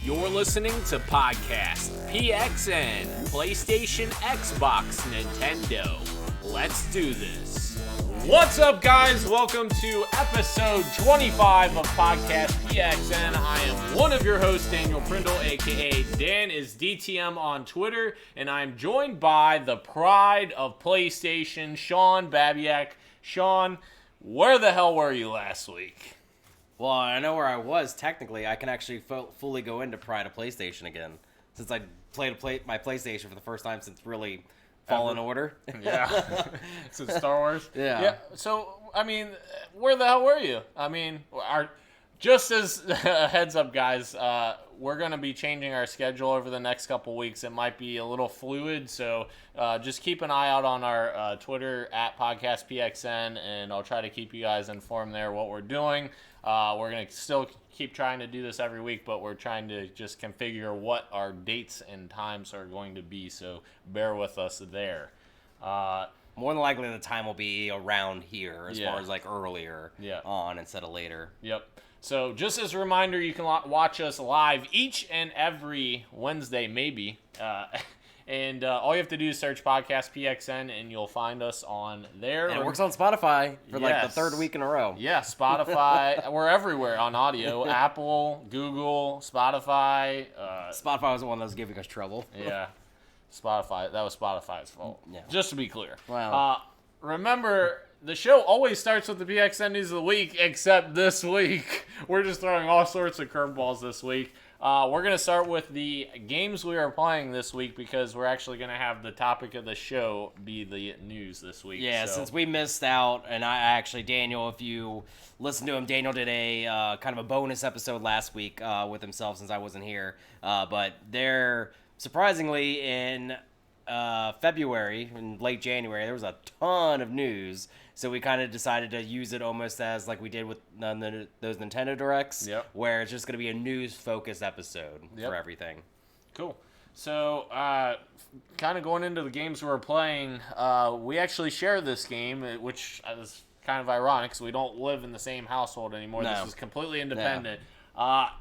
You're listening to Podcast PXN, PlayStation, Xbox, Nintendo. Let's do this. What's up, guys? Welcome to episode 25 of Podcast PXN. I am one of your hosts, Daniel Prindle, aka Dan is DTM on Twitter, and I'm joined by the pride of PlayStation, Sean Babiak. Sean, where the hell were you last week? Well, I know where I was. Technically, I can actually fully go into Pride of PlayStation again, since I played my PlayStation for the first time since really Fallen Order. Yeah, since Star Wars. Yeah. So, I mean, where the hell were you? I mean, just as a heads up, guys, we're going to be changing our schedule over the next couple weeks. It might be a little fluid, so just keep an eye out on our Twitter at Podcast PXN, and I'll try to keep you guys informed there what we're doing. We're going to still keep trying to do this every week, but we're trying to just configure what our dates and times are going to be, so bear with us there. More than likely, the time will be around here as far as like earlier on instead of later. Yep. So just as a reminder, you can watch us live each and every Wednesday, maybe. And all you have to do is search Podcast PXN, and you'll find us on there. And it works on Spotify for like the third week in a row. Yeah, Spotify. We're everywhere on audio. Apple, Google, Spotify. Spotify was the one that was giving us trouble. Yeah, Spotify. That was Spotify's fault. Yeah. Just to be clear. Wow. Remember, the show always starts with the PXN News of the Week, except this week. We're just throwing all sorts of curveballs this week. We're going to start with the games we are playing this week because we're actually going to have the topic of the show be the news this week. Yeah, since we missed out, and Daniel, if you listen to him, Daniel did a kind of a bonus episode last week with himself since I wasn't here. But they're surprisingly in February, in late January, there was a ton of news. So we kind of decided to use it almost as like we did with those Nintendo Directs, where it's just going to be a news-focused episode for everything. Cool. So, kind of going into the games we're playing, we actually share this game, which is kind of ironic because we don't live in the same household anymore. No. This is completely independent.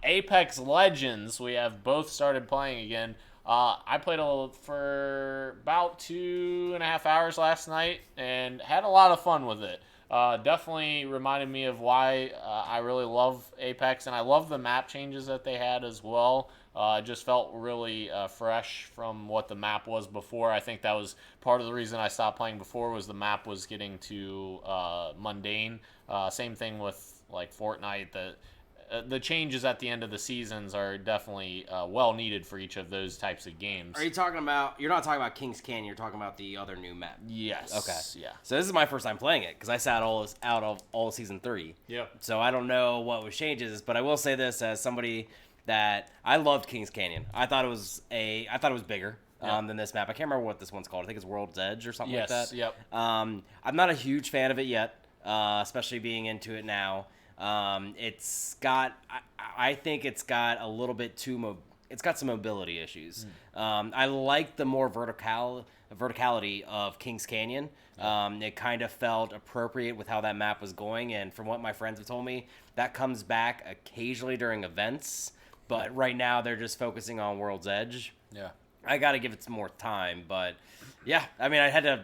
Apex Legends, we have both started playing again. I played for about 2.5 hours last night and had a lot of fun with it. Definitely reminded me of why I really love Apex, and I love the map changes that they had as well. It just felt really fresh from what the map was before. I think that was part of the reason I stopped playing before was the map was getting too mundane. Same thing with like Fortnite. The changes at the end of the seasons are definitely well needed for each of those types of games. Are you talking about? You're not talking about Kings Canyon. You're talking about the other new map. Yes. Okay. Yeah. So this is my first time playing it because I sat out of all season 3. Yep. So I don't know what was changes, but I will say this as somebody that I loved Kings Canyon. I thought it was bigger than this map. I can't remember what this one's called. I think it's World's Edge or something like that. Yep. I'm not a huge fan of it yet, especially being into it now. It's got, I think it's got a little bit it's got some mobility issues. I like the more verticality of Kings Canyon. It kind of felt appropriate with how that map was going, and from what my friends have told me, that comes back occasionally during events, but right now they're just focusing on World's Edge. Yeah. I gotta give it some more time, but yeah, I mean, I had to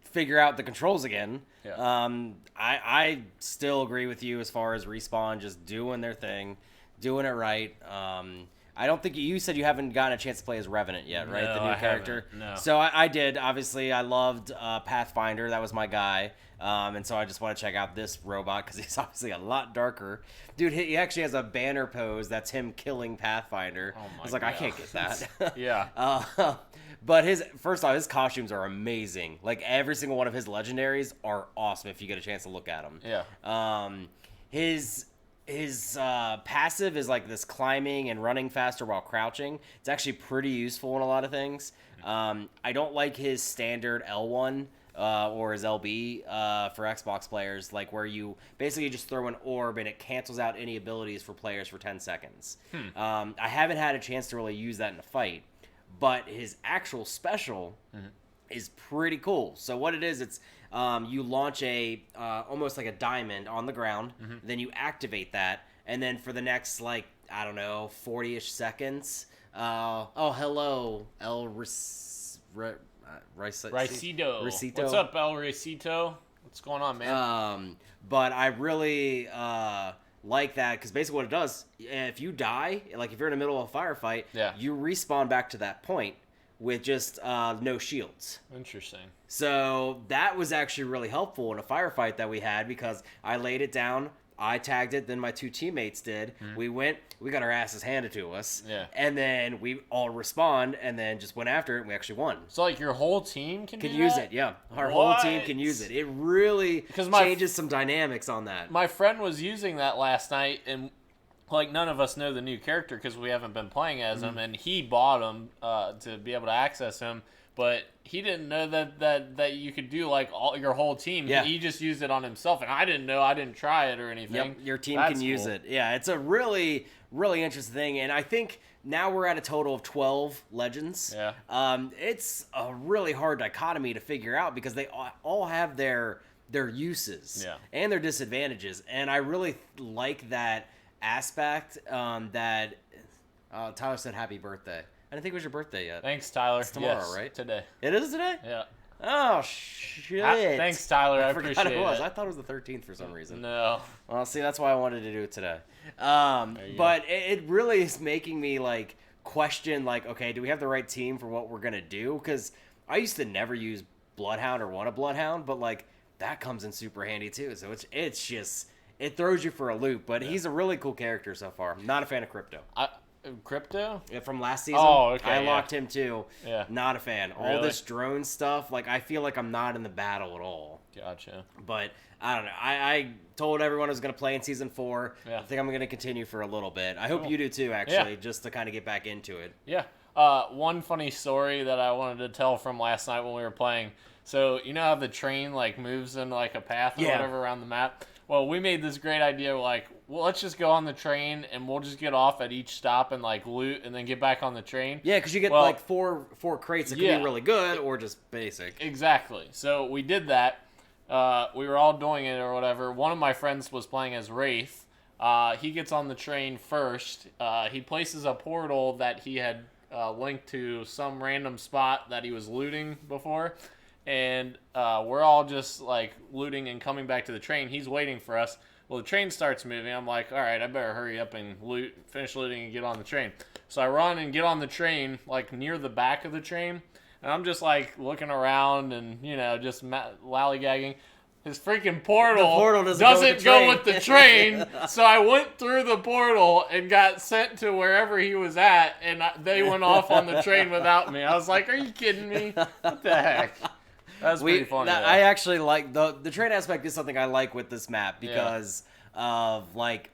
figure out the controls again. Yeah. I still agree with you as far as Respawn just doing their thing, doing it right. I don't think you said you haven't gotten a chance to play as Revenant yet, right? No, the new I character. haven't. No. So I did. Obviously, I loved Pathfinder. That was my guy. And so I just want to check out this robot because he's obviously a lot darker. Dude, he actually has a banner pose that's him killing Pathfinder. Oh my I was like, God. I can't get that. Yeah. But first off, his costumes are amazing. Like every single one of his legendaries are awesome if you get a chance to look at them. Yeah. His passive is like this climbing and running faster while crouching. It's actually pretty useful in a lot of things. I don't like his standard L1 or his LB for Xbox players, like where you basically just throw an orb and it cancels out any abilities for players for 10 seconds. I haven't had a chance to really use that in a fight, but his actual special is pretty cool. So what it is, it's you launch almost like a diamond on the ground, then you activate that, and then for the next like I don't know, 40-ish seconds. Hello, Ricito. Ricito. What's up, El Ricito? What's going on, man? But I really like that because basically what it does, if you die, like if you're in the middle of a firefight, you respawn back to that point with just no shields. Interesting. So that was actually really helpful in a firefight that we had because I laid it down, I tagged it, then my 2 teammates did. We got our asses handed to us. Yeah. And then we all respawned and then just went after it and we actually won. So like your whole team can use it, yeah. Our whole team can use it. It really changes some dynamics on that. My friend was using that last night and like none of us know the new character because we haven't been playing as him, and he bought him to be able to access him, but he didn't know that you could do like your whole team. Yeah. He just used it on himself, and I didn't know. I didn't try it or anything. Yep, your team can use it. Yeah, it's a really, really interesting thing, and I think now we're at a total of 12 legends. Yeah. It's a really hard dichotomy to figure out because they all have their uses and their disadvantages, and I really like that aspect that Tyler said happy birthday. I didn't think it was your birthday yet. Thanks, Tyler. It's tomorrow, right? Today. It is today? Yeah. Oh, shit. Thanks, Tyler. I appreciate it. I thought it was the 13th for some reason. No. Well, see, that's why I wanted to do it today. But it really is making me, like, question, like, okay, do we have the right team for what we're going to do? Because I used to never use Bloodhound or want a Bloodhound, but, like, that comes in super handy, too. So it's just... It throws you for a loop, but he's a really cool character so far. I'm not a fan of Crypto. Crypto? Yeah, from last season. Oh, okay. I locked him too. Yeah. Not a fan. All this drone stuff, like I feel like I'm not in the battle at all. Gotcha. But I don't know. I told everyone I was going to play in season 4. Yeah. I think I'm going to continue for a little bit. I hope you do too, actually, just to kind of get back into it. Yeah. One funny story that I wanted to tell from last night when we were playing. So you know how the train like moves in like a path or whatever around the map? Well, we made this great idea, like, well, let's just go on the train, and we'll just get off at each stop and, like, loot, and then get back on the train. Yeah, because you get, like, four crates that could be really good or just basic. Exactly. So we did that. We were all doing it or whatever. One of my friends was playing as Wraith. He gets on the train first. He places a portal that he had linked to some random spot that he was looting before. And we're all just like looting and coming back to the train. He's waiting for us. Well, the train starts moving. I'm like, all right, I better hurry up and finish looting and get on the train. So I run and get on the train, like near the back of the train. And I'm just like looking around and, you know, just lollygagging. His freaking portal doesn't go with the train. So I went through the portal and got sent to wherever he was at. And they went off on the train without me. I was like, are you kidding me? What the heck? That's pretty funny. I actually like the train aspect is something I like with this map because of like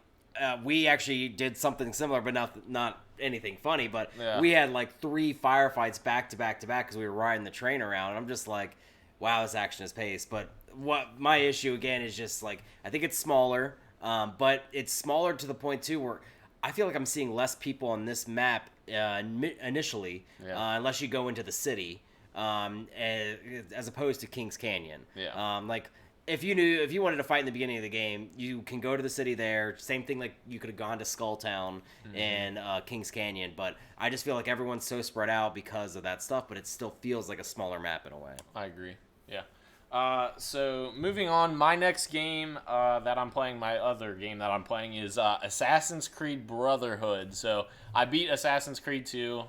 we actually did something similar, but not anything funny. But we had like 3 firefights back to back because we were riding the train around. And I'm just like, wow, this action is paced. But what my issue again is just like I think it's smaller, but it's smaller to the point too where I feel like I'm seeing less people on this map initially, unless you go into the city. As opposed to Kings Canyon. Yeah. Like if you wanted to fight in the beginning of the game, you can go to the city there. Same thing like you could have gone to Skulltown and Kings Canyon, but I just feel like everyone's so spread out because of that stuff, but it still feels like a smaller map in a way. I agree. Yeah. So moving on, my next game that I'm playing, my other game that I'm playing is Assassin's Creed Brotherhood. So I beat Assassin's Creed 2.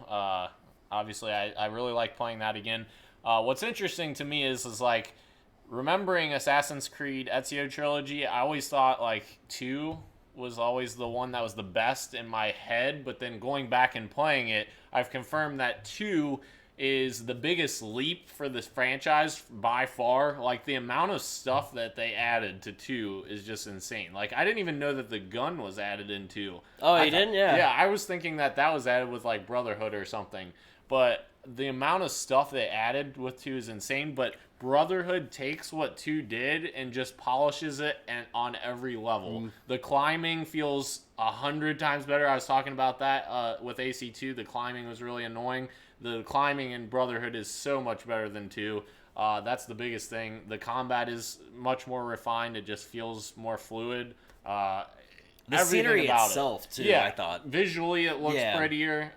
Obviously, I really like playing that again. What's interesting to me is like, remembering Assassin's Creed Ezio Trilogy, I always thought, like, 2 was always the one that was the best in my head, but then going back and playing it, I've confirmed that 2 is the biggest leap for this franchise by far. Like, the amount of stuff that they added to 2 is just insane. Like, I didn't even know that the gun was added in 2. Oh, you didn't? Yeah. Yeah, I was thinking that was added with, like, Brotherhood or something. But the amount of stuff they added with 2 is insane. But Brotherhood takes what 2 did and just polishes it on every level. The climbing feels 100 times better. I was talking about that with AC2. The climbing was really annoying. The climbing in Brotherhood is so much better than 2. That's the biggest thing. The combat is much more refined. It just feels more fluid. The everything scenery about itself, too, Yeah, I thought. visually it looks Yeah. prettier.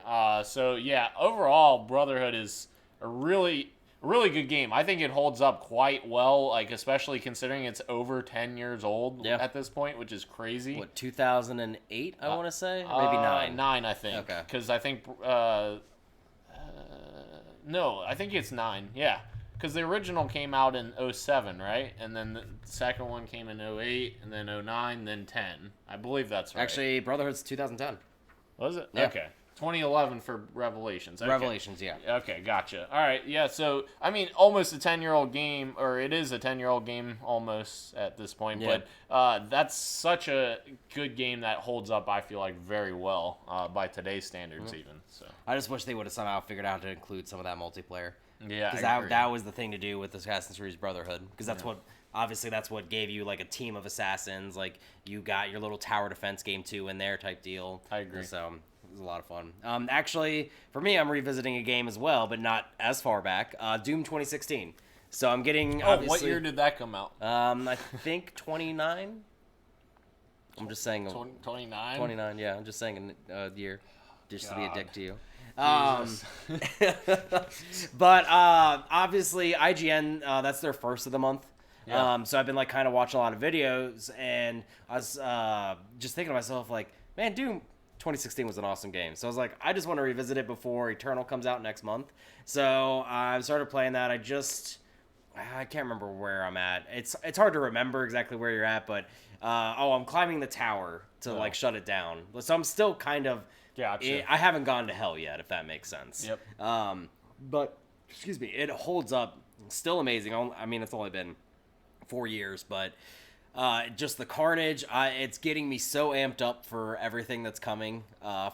So yeah, overall, Brotherhood is a really good game. I think it holds up quite well, like especially considering it's over 10 years old at this point, which is crazy. What, 2008, I want to say? Maybe 9. 9, I think. Okay. Because I think... no, I think it's 9. Yeah. Because the original came out in 07, right? And then the second one came in 08, and then 09, then 10. I believe that's right. Actually, Brotherhood's 2010. Was it? Yeah. Okay. 2011 for Revelations. Okay. Revelations, yeah. Okay, gotcha. All right, yeah, so, I mean, almost a 10-year-old game, or it is a 10-year-old game almost at this point, but that's such a good game that holds up, I feel like, very well by today's standards even. So I just wish they would have somehow figured out to include some of that multiplayer. Yeah, because that was the thing to do with Assassin's Creed Brotherhood, because that's what obviously that's what gave you like a team of assassins, like you got your little tower defense game too in there type deal. I agree. So it was a lot of fun. Actually, for me, I'm revisiting a game as well, but not as far back. Doom 2016. So I'm getting. What year did that come out? I think 29. I'm just saying. 29. 29. Yeah, I'm just saying a year, just to be a dick to you. But obviously IGN, that's their first of the month. Yeah. So I've been like kind of watching a lot of videos, and I was just thinking to myself like, man, Doom 2016 was an awesome game. So I was like, I just want to revisit it before Eternal comes out next month. So I started playing that. I can't remember where I'm at. It's hard to remember exactly where you're at, but I'm climbing the tower to like shut it down. So I'm still kind of. Gotcha. I haven't gone to hell yet, if that makes sense. Yep. But, excuse me, it holds up. Still amazing. I mean, it's only been 4 years, but just the carnage, it's getting me so amped up for everything that's coming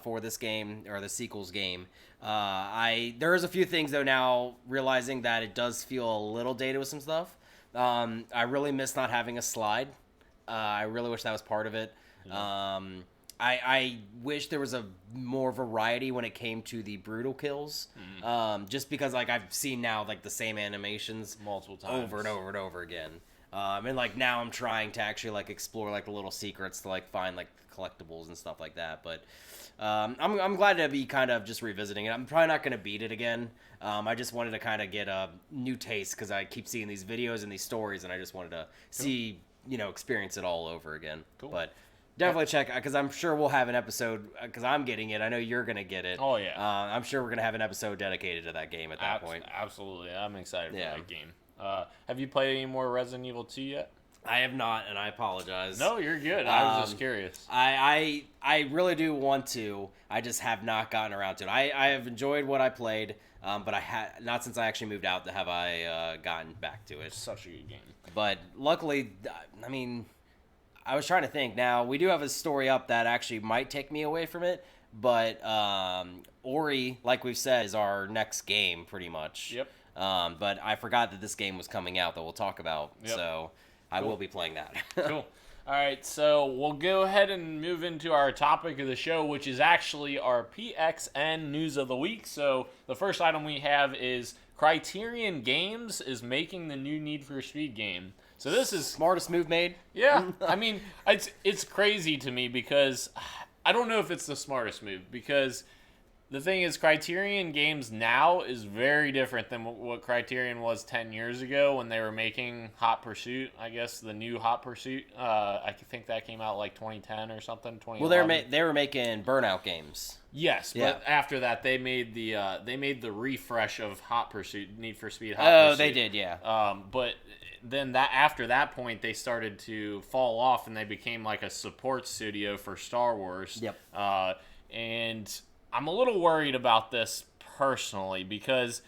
for this game, or the sequels game. There is a few things, though, now, realizing that it does feel a little dated with some stuff. I really miss not having a slide. I really wish that was part of it. Yeah. I wish there was a more variety when it came to the brutal kills, just because like I've seen now like the same animations multiple times over and over and over again, and like now I'm trying to actually like explore like the little secrets to like find like collectibles and stuff like that. But I'm glad to be kind of just revisiting it. I'm probably not going to beat it again. I just wanted to kind of get a new taste because I keep seeing these videos and these stories, and I just wanted to see experience it all over again. Cool. But definitely check, because I'm sure we'll have an episode, because I'm getting it. I know you're going to get it. Oh, yeah. I'm sure we're going to have an episode dedicated to that game at that point. Absolutely. I'm excited for that game. Have you played any more Resident Evil 2 yet? I have not, and I apologize. No, you're good. I was just curious. I really do want to. I just have not gotten around to it. I have enjoyed what I played, but not since I actually moved out have I gotten back to it. It's such a good game. But luckily, I mean, I was trying to think. Now, we do have a story up that actually might take me away from it, but Ori, like we've said, is our next game, pretty much. Yep. But I forgot that this game was coming out that we'll talk about, so I will be playing that. Cool. All right, so we'll go ahead and move into our topic of the show, which is actually our PXN News of the Week. So the first item we have is Criterion Games is making the new Need for Speed game. So this is smartest move made. Yeah, I mean, it's crazy to me because I don't know if it's the smartest move, because the thing is, Criterion Games now is very different than what Criterion was 10 years ago when they were making Hot Pursuit. I guess the new Hot Pursuit. I think that came out like 2010 or something. 2011. Well, they were making Burnout games. Yes, but after that they made the refresh of Hot Pursuit, Need for Speed Hot Pursuit. Oh, they did, yeah. But then after that point they started to fall off and they became like a support studio for Star Wars. Yep. And I'm a little worried about this personally because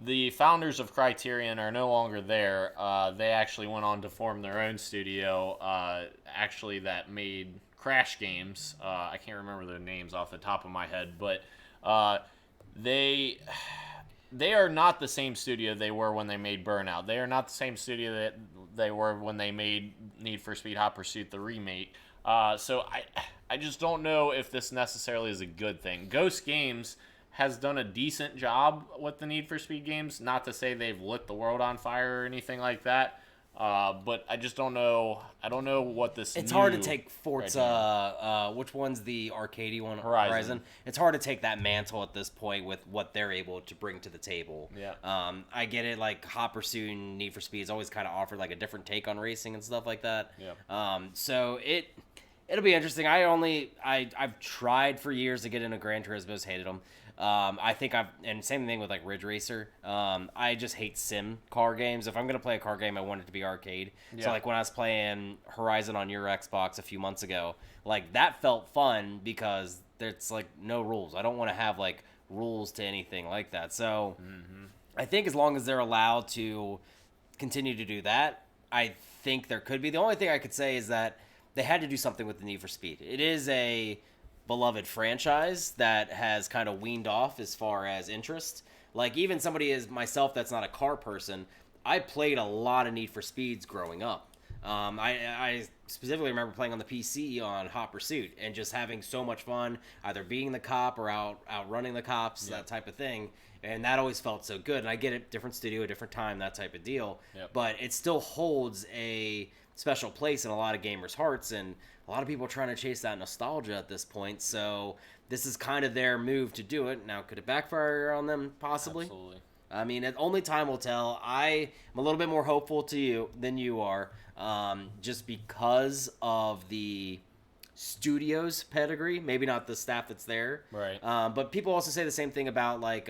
the founders of Criterion are no longer there. They actually went on to form their own studio, that made Crash games. I can't remember their names off the top of my head, but they are not the same studio they were when they made Burnout. They are not the same studio that they were when they made Need for Speed Hot Pursuit, the remake. So I just don't know if this necessarily is a good thing. Ghost Games has done a decent job with the Need for Speed games. Not to say they've lit the world on fire or anything like that. But I just don't know. I don't know what this. It's new hard to take Criterion- Forza. Which one's the arcadey one? Horizon. It's hard to take that mantle at this point with what they're able to bring to the table. Yeah. I get it. Like Hot Pursuit and Need for Speed has always kind of offered like a different take on racing and stuff like that. Yeah. So it'll be interesting. I've tried for years to get into Gran Turismo's, hated them. I think and same thing with like Ridge Racer. I just hate sim car games. If I'm gonna play a car game, I want it to be arcade. Yeah. So like when I was playing Horizon on your Xbox a few months ago, like that felt fun because there's like no rules. I don't want to have like rules to anything like that. So I think as long as they're allowed to continue to do that, I think there could be. The only thing I could say is that they had to do something with the Need for Speed. It is a beloved franchise that has kind of weaned off as far as interest. Like even somebody as myself that's not a car person, I played a lot of Need for Speeds growing up. I specifically remember playing on the PC on Hot Pursuit and just having so much fun, either being the cop or outrunning the cops, that type of thing. And that always felt so good. And I get it, different studio, different time, that type of deal. Yep. But it still holds a special place in a lot of gamers' hearts, and a lot of people are trying to chase that nostalgia at this point. So this is kind of their move to do it. Now, could it backfire on them? Possibly. Absolutely. I mean, only time will tell. I am a little bit more hopeful than you are, just because of the studio's pedigree. Maybe not the staff that's there, Right. but people also say the same thing about like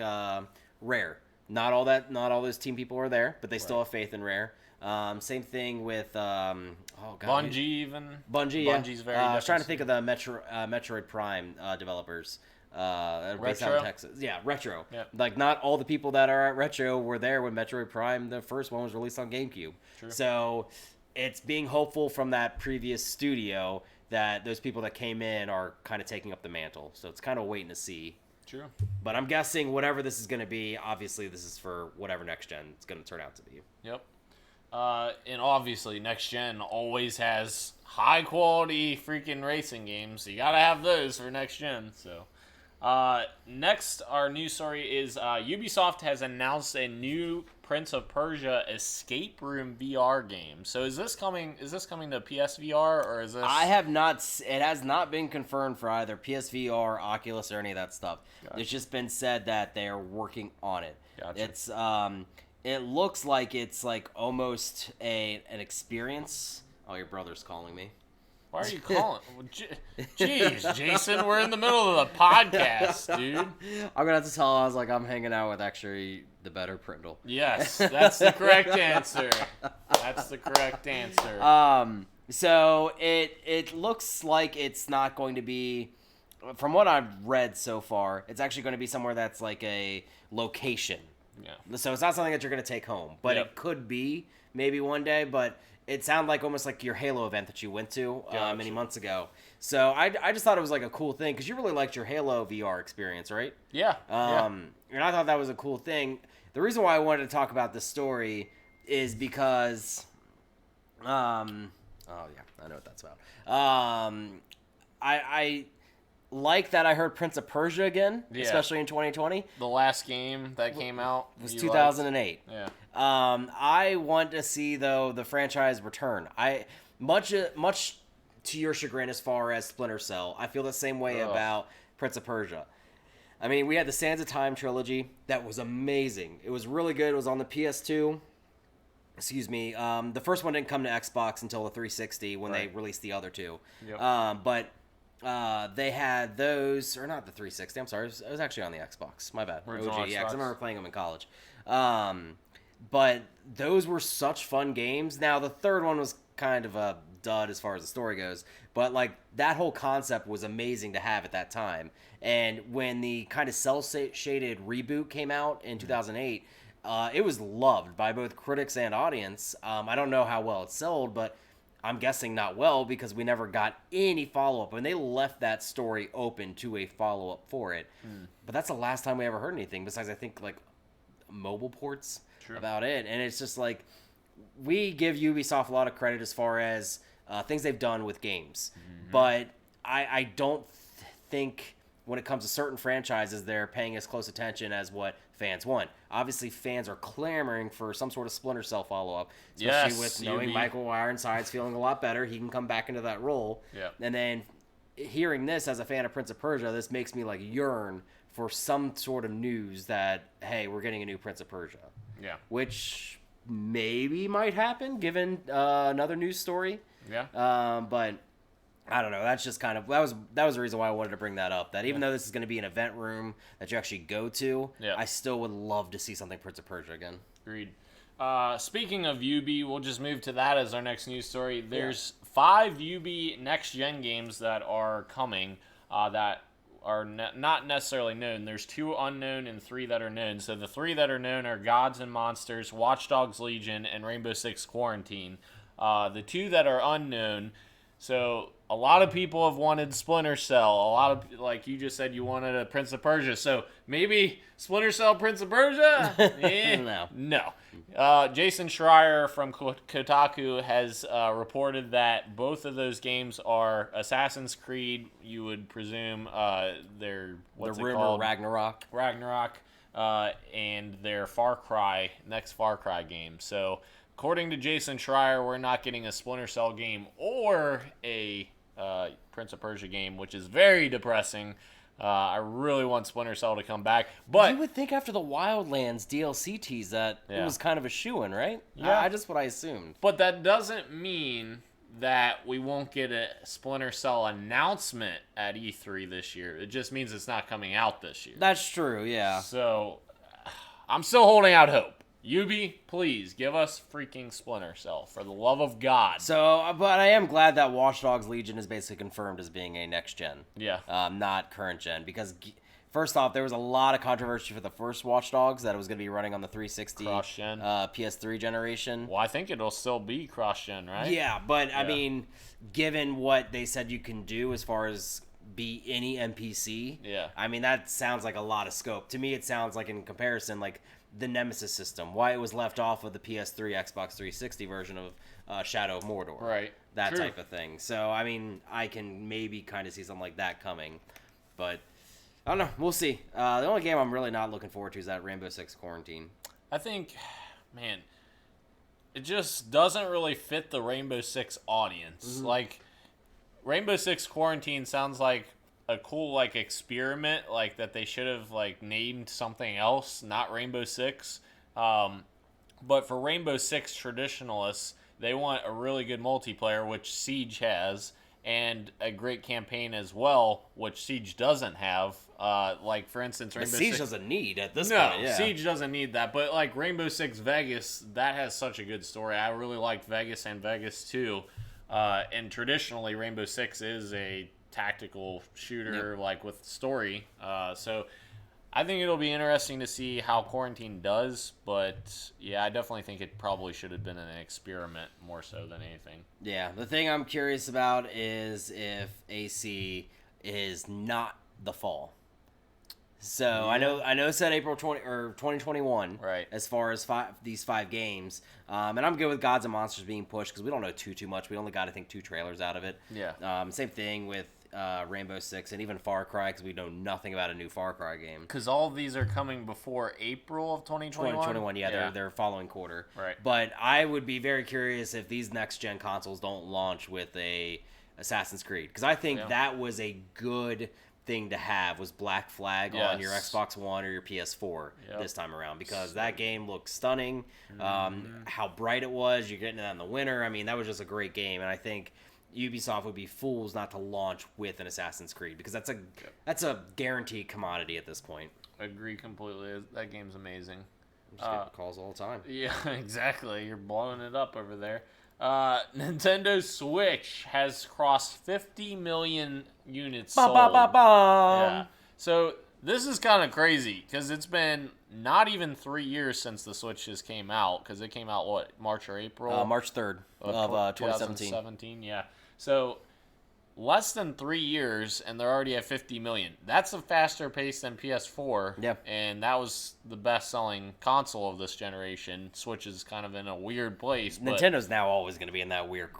Rare. Not all those team people are there, but they still have faith in Rare. Same thing with Bungie even. Bungie, yeah. Bungie's very. I was trying to think of the Metroid Prime developers. Based out Retro? of Texas. Yeah, Retro. Yep. Like not all the people that are at Retro were there when Metroid Prime, the first one, was released on GameCube. True. So it's being hopeful from that previous studio that those people that came in are kind of taking up the mantle. So it's kind of waiting to see. True. But I'm guessing whatever this is going to be, obviously this is for whatever next gen it's going to turn out to be. Yep. And obviously, next gen always has high quality freaking racing games. You gotta have those for next gen. So, next, our news story is Ubisoft has announced a new Prince of Persia escape room VR game. So, is this coming to PSVR or is this? I have not. It has not been confirmed for either PSVR, Oculus, or any of that stuff. Gotcha. It's just been said that they are working on it. Gotcha. It's it looks like it's like almost an experience. Oh, your brother's calling me. Why are you calling? Jeez, Jason, we're in the middle of the podcast, dude. I'm gonna have to tell him. I was like, I'm hanging out with actually the better Prindle. Yes, that's the correct answer. That's the correct answer. So it looks like it's not going to be, from what I've read so far, it's actually going to be somewhere that's like a location. Yeah. So it's not something that you're going to take home, but Yep. it could be maybe one day. But it sounded like almost like your Halo event that you went to Gotcha. many months ago. So I just thought it was like a cool thing because you really liked your Halo VR experience, right? Yeah. And I thought that was a cool thing. The reason why I wanted to talk about this story is because, oh yeah, I know what that's about. I like that I heard Prince of Persia again, Yeah. especially in 2020. The last game that came out It was you 2008. liked? Yeah. I want to see though the franchise return. Much to your chagrin as far as Splinter Cell, I feel the same way Ugh. about Prince of Persia. I mean, we had the Sands of Time trilogy that was amazing. It was really good. It was on the PS2. Excuse me. The first one didn't come to Xbox until the 360 when Right. they released the other two. Yep. But they had those, or not the 360. I'm sorry. It was actually on the Xbox. My bad. Original OG. Yeah, 'cause I Xbox. remember playing them in college. But those were such fun games. Now, the third one was kind of a dud as far as the story goes. But, like, that whole concept was amazing to have at that time. And when the kind of cel-shaded reboot came out in 2008, it was loved by both critics and audience. I don't know how well it sold, but I'm guessing not well because we never got any follow-up. And they left that story open to a follow-up for it. But that's the last time we ever heard anything besides, I think, like, mobile ports. True. About it. And it's just like, we give Ubisoft a lot of credit as far as things they've done with games. But I don't think when it comes to certain franchises, they're paying as close attention as what fans want. Obviously, fans are clamoring for some sort of Splinter Cell follow-up, especially with knowing Michael Ironside's feeling a lot better. He can come back into that role. Yeah. And then hearing this as a fan of Prince of Persia, this makes me like yearn for some sort of news that, hey, we're getting a new Prince of Persia. Yeah. Which maybe might happen given another news story. Yeah. But I don't know. That's just kind of that was the reason why I wanted to bring that up. That even though this is going to be an event room that you actually go to, I still would love to see something Prince of Persia again. Agreed. Speaking of Ubi, we'll just move to that as our next news story. There's 5 Ubi next-gen games that are coming that are not necessarily known. There's 2 unknown and 3 that are known. So the 3 that are known are Gods and Monsters, Watch Dogs Legion, and Rainbow Six Quarantine. The 2 that are unknown, so a lot of people have wanted Splinter Cell. A lot of, like you just said, you wanted a Prince of Persia. So maybe Splinter Cell, Prince of Persia? No. Jason Schreier from Kotaku has reported that both of those games are Assassin's Creed. You would presume they're what's it called? Ragnarok, and their next Far Cry game. So according to Jason Schreier, we're not getting a Splinter Cell game or a Prince of Persia game, which is very depressing. I really want Splinter Cell to come back, but you would think after the Wildlands DLC tease that it was kind of a shoo-in, right? Yeah, just what I assumed. But that doesn't mean that we won't get a Splinter Cell announcement at E3 this year. It just means it's not coming out this year. That's true, yeah. So I'm still holding out hope. Ubi, please give us freaking Splinter Cell, for the love of God. So, but I am glad that Watch Dogs Legion is basically confirmed as being a next gen. Yeah. Not current gen, because first off, there was a lot of controversy for the first Watch Dogs that it was going to be running on the 360 cross-gen PS3 generation. Well, I think it'll still be cross-gen, right? Yeah, but I mean, given what they said you can do as far as be any NPC, I mean, that sounds like a lot of scope. To me, it sounds like, in comparison, like the Nemesis system, why it was left off of the PS3, Xbox 360 version of Shadow of Mordor. Right. That type of thing. So, I mean, I can maybe kind of see something like that coming. But, I don't know. We'll see. The only game I'm really not looking forward to is that Rainbow Six Quarantine. I think, man, it just doesn't really fit the Rainbow Six audience. Mm-hmm. Like, Rainbow Six Quarantine sounds like a cool, like, experiment, like, that they should have, like, named something else, not Rainbow Six. But for Rainbow Six traditionalists, they want a really good multiplayer, which Siege has, and a great campaign as well, which Siege doesn't have. Like, for instance, Rainbow Six... Siege doesn't need at this point, No, Siege doesn't need that. But, like, Rainbow Six Vegas, that has such a good story. I really liked Vegas and Vegas 2. And traditionally, Rainbow Six is a tactical shooter, like, with story. So I think it'll be interesting to see how Quarantine does, but yeah, I definitely think it probably should have been an experiment more so than anything. Yeah, the thing I'm curious about is if AC is not the fall. So I know it said April 2021, right? As far as these 5 games, and I'm good with Gods and Monsters being pushed because we don't know too much. We only got, I think, 2 trailers out of it. Yeah. Same thing with Rainbow Six and even Far Cry because we know nothing about a new Far Cry game. Because all of these are coming before April of 2021? 2021, yeah. They're following quarter. Right. But I would be very curious if these next-gen consoles don't launch with a Assassin's Creed. Because I think that was a good thing to have, was Black Flag on your Xbox One or your PS4 this time around. Because that game looked stunning. How bright it was. You're getting it in the winter. I mean, that was just a great game. And I think Ubisoft would be fools not to launch with an Assassin's Creed because that's a guaranteed commodity at this point. Agree completely. That game's amazing. I'm just getting calls all the time. Yeah, exactly. You're blowing it up over there. Nintendo Switch has crossed 50 million units sold. Yeah. So this is kind of crazy because it's been not even 3 years since the Switch just came out, because it came out, what, March or April? March 3rd of 2017. Yeah. So less than 3 years, and they're already at 50 million. That's a faster pace than PS4. Yeah. And that was the best-selling console of this generation. Switch is kind of in a weird place. Nintendo's now always going to be in that weird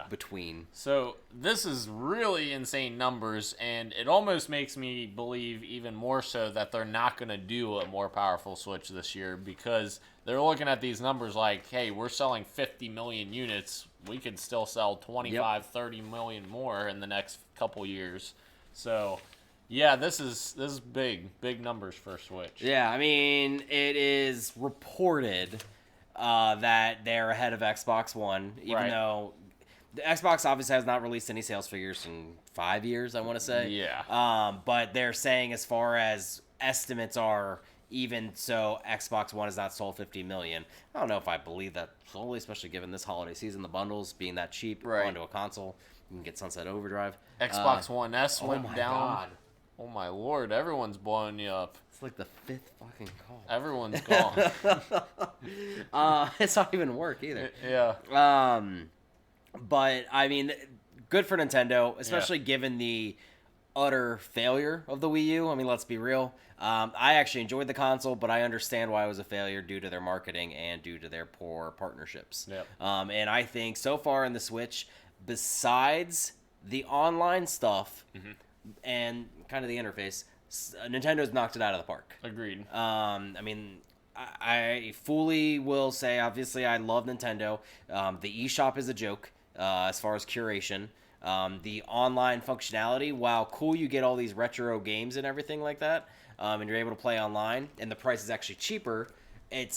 between. So this is really insane numbers, and it almost makes me believe even more so that they're not going to do a more powerful Switch this year, because they're looking at these numbers like, hey, we're selling 50 million units. We could still sell 25, 30 million more in the next couple years. So, yeah, this is big numbers for Switch. Yeah, I mean, it is reported that they're ahead of Xbox One, even though the Xbox obviously has not released any sales figures in 5 years, I want to say. Yeah. But they're saying, as far as estimates are, even so, Xbox One has not sold 50 million. I don't know if I believe that solely, especially given this holiday season, the bundles being that cheap onto a console. You can get Sunset Overdrive. Xbox One S went down. God. Oh my lord, everyone's blowing you up. It's like the 5th fucking call. Everyone's gone. It's not even work either. Yeah. But, I mean, good for Nintendo, especially given the utter failure of the Wii U. I mean, let's be real. I actually enjoyed the console, but I understand why it was a failure due to their marketing and due to their poor partnerships. Yep. And I think so far in the Switch, besides the online stuff and kind of the interface, Nintendo's knocked it out of the park. Agreed. I mean, I fully will say, obviously, I love Nintendo. The eShop is a joke as far as curation. The online functionality, while cool, you get all these retro games and everything like that, and you're able to play online, and the price is actually cheaper.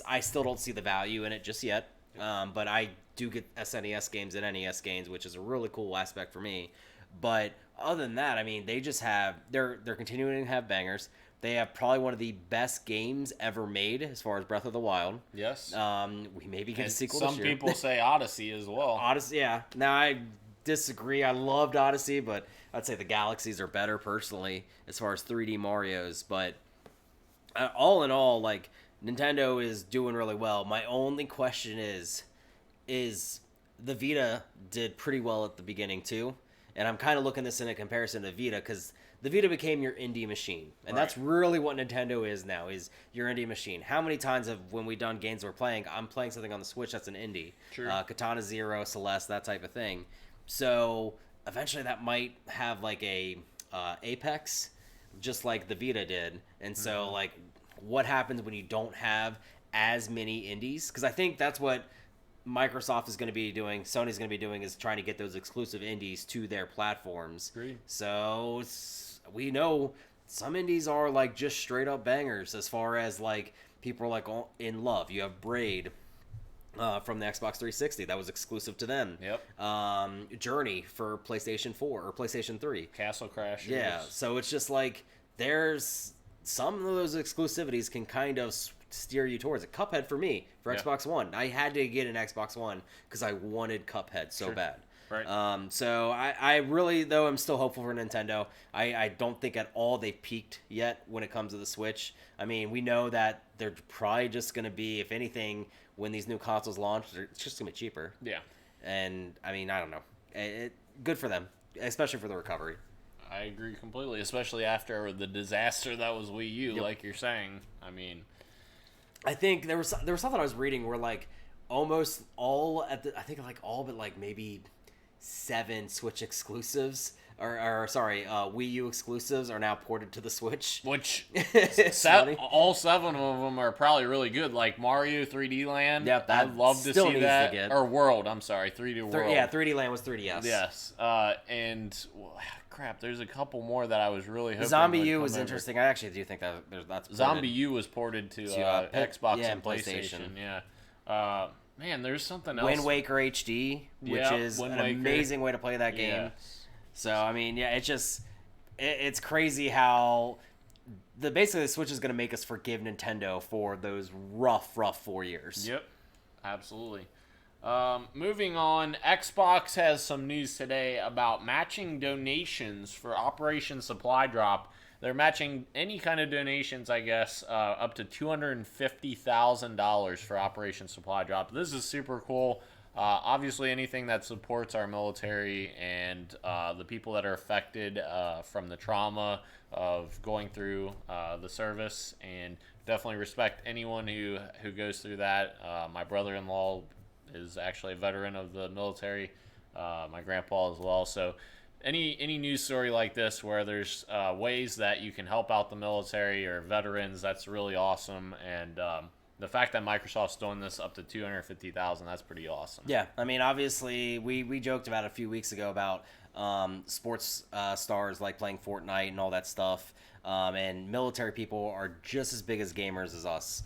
I still don't see the value in it just yet, but I do get SNES games and NES games, which is a really cool aspect for me. But other than that, I mean, they just have they're continuing to have bangers. They have probably one of the best games ever made as far as Breath of the Wild. Yes. We maybe get a sequel some this year. people say Odyssey as well. Odyssey, yeah. Now, I disagree. I loved Odyssey, but I'd say the Galaxies are better personally as far as 3D Marios. But all in all, like, Nintendo is doing really well. My only question is the Vita did pretty well at the beginning too, and I'm kind of looking this in a comparison to Vita, because the Vita became your indie machine, and that's really what Nintendo is now, is your indie machine. How many times have, when we've done games we're playing, I'm playing something on the Switch that's an indie. True. Katana Zero, Celeste, that type of thing. So eventually that might have like a Apex, just like the Vita did. And so like, what happens when you don't have as many indies? Because I think that's what Microsoft is going to be doing, Sony's going to be doing, is trying to get those exclusive indies to their platforms. Agreed. So we know some indies are like just straight up bangers, as far as like people are like in love. You have Braid from the Xbox 360 that was exclusive to them. Yep. Journey for PlayStation 4 or PlayStation 3. Castle Crashers. Yeah, so it's just like there's some of those exclusivities can kind of steer you towards it. Cuphead for me, for Xbox One. I had to get an Xbox One because I wanted Cuphead so bad. Right. So I really, though, I'm still hopeful for Nintendo. I don't think at all they've peaked yet when it comes to the Switch. I mean, we know that they're probably just going to be, if anything, when these new consoles launch, it's just going to be cheaper. Yeah. And, I mean, I don't know. Good for them, especially for the recovery. I agree completely, especially after the disaster that was Wii U, like you're saying. I mean, I think there was something I was reading where like almost all all but like maybe 7 Switch exclusives or Wii U exclusives are now ported to the Switch. Which all 7 of them are probably really good. Like Mario 3D Land. Yep, I'd love to see that. Or World. I'm sorry, 3D World. Yeah, 3D Land was 3DS. Yes. And crap, there's a couple more that I was really hoping. Zombie U was interesting. I actually do think that's ported. Zombie U was ported to Xbox and PlayStation. Yeah. Man, there's something else. Wind Waker HD, which is an amazing way to play that game. Yes. So I mean, yeah, it's crazy how basically the Switch is going to make us forgive Nintendo for those rough 4 years. Yep, absolutely. Moving on, Xbox has some news today about matching donations for Operation Supply Drop. They're matching any kind of donations, I guess, up to $250,000 for Operation Supply Drop. This is super cool. Obviously, anything that supports our military and the people that are affected from the trauma of going through the service, and definitely respect anyone who goes through that. My brother-in-law is actually a veteran of the military, my grandpa as well. So any news story like this where there's ways that you can help out the military or veterans, that's really awesome. And the fact that Microsoft's doing this up to $250,000, that's pretty awesome. Yeah, I mean, obviously, we joked about it a few weeks ago about sports stars like playing Fortnite and all that stuff. And military people are just as big as gamers as us.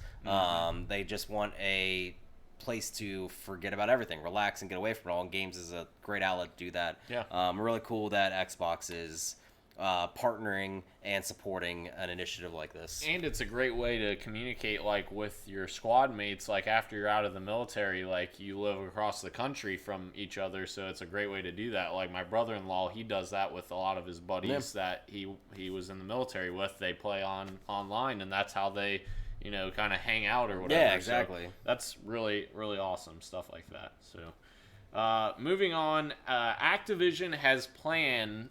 They just want a place to forget about everything, relax, and get away from it all. And games is a great outlet to do that. Yeah. Really cool that Xbox is partnering and supporting an initiative like this. And it's a great way to communicate, like, with your squad mates, like, after you're out of the military, like, you live across the country from each other, so it's a great way to do that. Like, my brother-in-law, he does that with a lot of his buddies that he was in the military with. They play online, and that's how they, kind of hang out or whatever. Yeah, exactly. So that's really, really awesome, stuff like that. So moving on, Activision has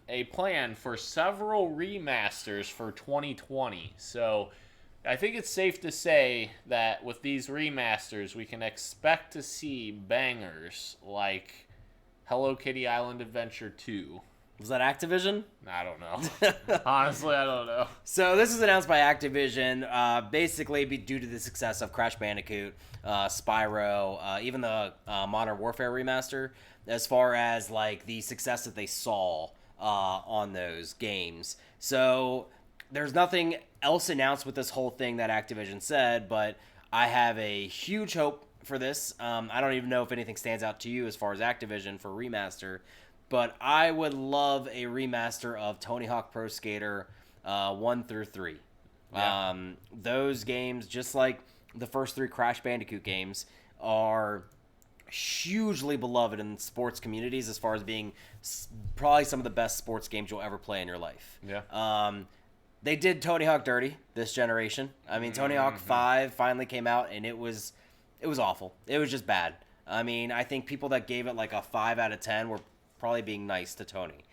a plan for several remasters for 2020. So I think it's safe to say that with these remasters, we can expect to see bangers like Hello Kitty Island Adventure 2. Was that Activision? I don't know. Honestly, I don't know. So this was announced by Activision, basically due to the success of Crash Bandicoot, Spyro, even the Modern Warfare remaster, as far as like the success that they saw on those games. So there's nothing else announced with this whole thing that Activision said, but I have a huge hope for this. I don't even know if anything stands out to you as far as Activision for remaster, but I would love a remaster of Tony Hawk Pro Skater 1 through 3. Yeah. Those games, just like the first 3 Crash Bandicoot games, are hugely beloved in sports communities as far as being probably some of the best sports games you'll ever play in your life. Yeah. They did Tony Hawk dirty this generation. I mean, Tony Hawk 5 finally came out, and it was awful. It was just bad. I mean, I think people that gave it like a 5 out of 10 were probably being nice to Tony.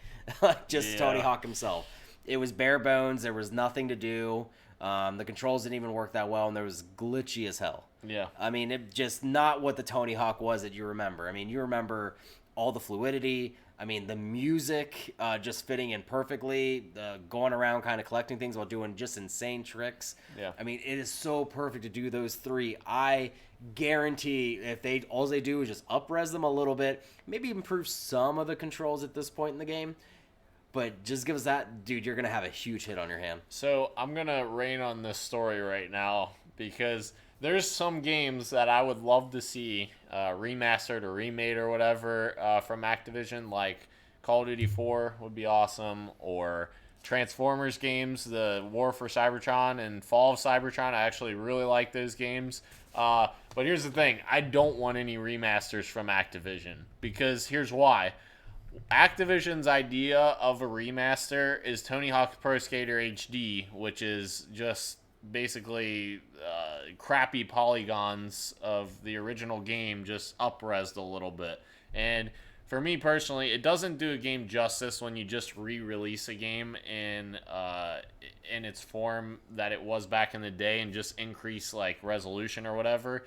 Tony Hawk himself. It was bare bones. There was nothing to do. The controls didn't even work that well, and there was glitchy as hell. Yeah. I mean, it just not what the Tony Hawk was that you remember. I mean, you remember all the fluidity. I mean, the music just fitting in perfectly, going around kind of collecting things while doing just insane tricks. Yeah. I mean, it is so perfect to do those 3. I guarantee if all they do is just up-res them a little bit, maybe improve some of the controls at this point in the game, but just give us that, dude, you're going to have a huge hit on your hand. So I'm going to rain on this story right now because there's some games that I would love to see remastered or remade or whatever from Activision, like Call of Duty 4 would be awesome, or Transformers games, the War for Cybertron and Fall of Cybertron. I actually really like those games. But here's the thing. I don't want any remasters from Activision because here's why. Activision's idea of a remaster is Tony Hawk Pro Skater HD, which is just basically crappy polygons of the original game just up-resed a little bit. And for me personally, it doesn't do a game justice when you just re-release a game in its form that it was back in the day and just increase like resolution or whatever.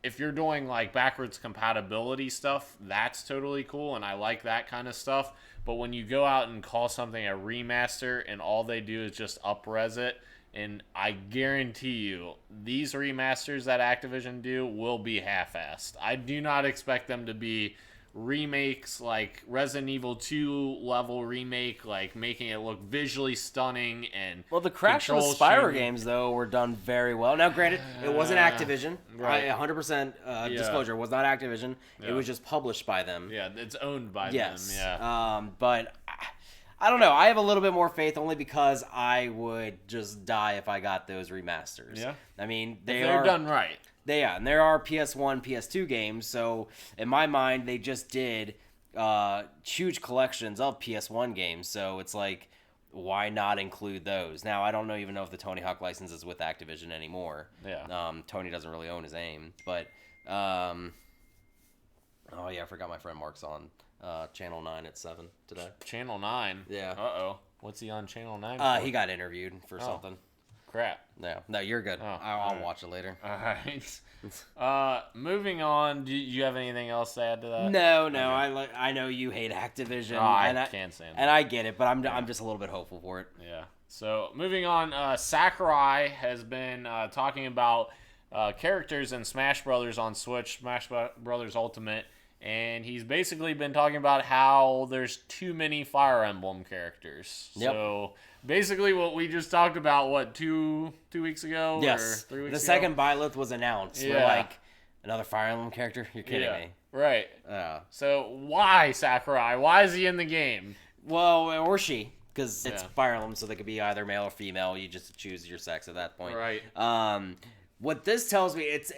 If you're doing like backwards compatibility stuff, that's totally cool, and I like that kind of stuff. But when you go out and call something a remaster and all they do is just up-res it, and I guarantee you, these remasters that Activision do will be half-assed. I do not expect them to be remakes like Resident Evil 2 level remake, like making it look visually stunning and the Crash and the Spyro games though were done very well. Now, granted, it wasn't Activision. Right. 100% disclosure, it was not Activision. Yeah. It was just published by them. Yeah, it's owned by yes. them. Yeah. But I don't know. I have a little bit more faith only because I would just die if I got those remasters. Yeah. I mean, they're done right. And there are PS1, PS2 games, so in my mind, they just did huge collections of PS1 games, so it's like, why not include those? Now, I don't even know if the Tony Hawk license is with Activision anymore. Yeah. Tony doesn't really own his AIM, but, oh yeah, I forgot my friend Mark's on Channel 9 at 7 today. Channel 9? Yeah. Uh-oh. What's he on Channel 9 for? He got interviewed for something. Crap. No, you're good. Oh, I'll watch it later. All right. Moving on. Do you have anything else to add to that? No. Okay. I know you hate Activision. I can't stand it. And I get it, but I'm just a little bit hopeful for it. Yeah. So moving on, Sakurai has been talking about characters in Smash Brothers on Switch, Smash Brothers Ultimate, and he's basically been talking about how there's too many Fire Emblem characters. Yep. So basically what we just talked about, two weeks ago? Yes. Or 3 weeks the ago? second Byleth was announced. Yeah. We're like, another Fire Emblem character? You're kidding me. Right. So why Sakurai? Why is he in the game? Well, or she. Because it's Yeah. Fire Emblem, so they could be either male or female. You just choose your sex at that point. Right. What this tells me, it's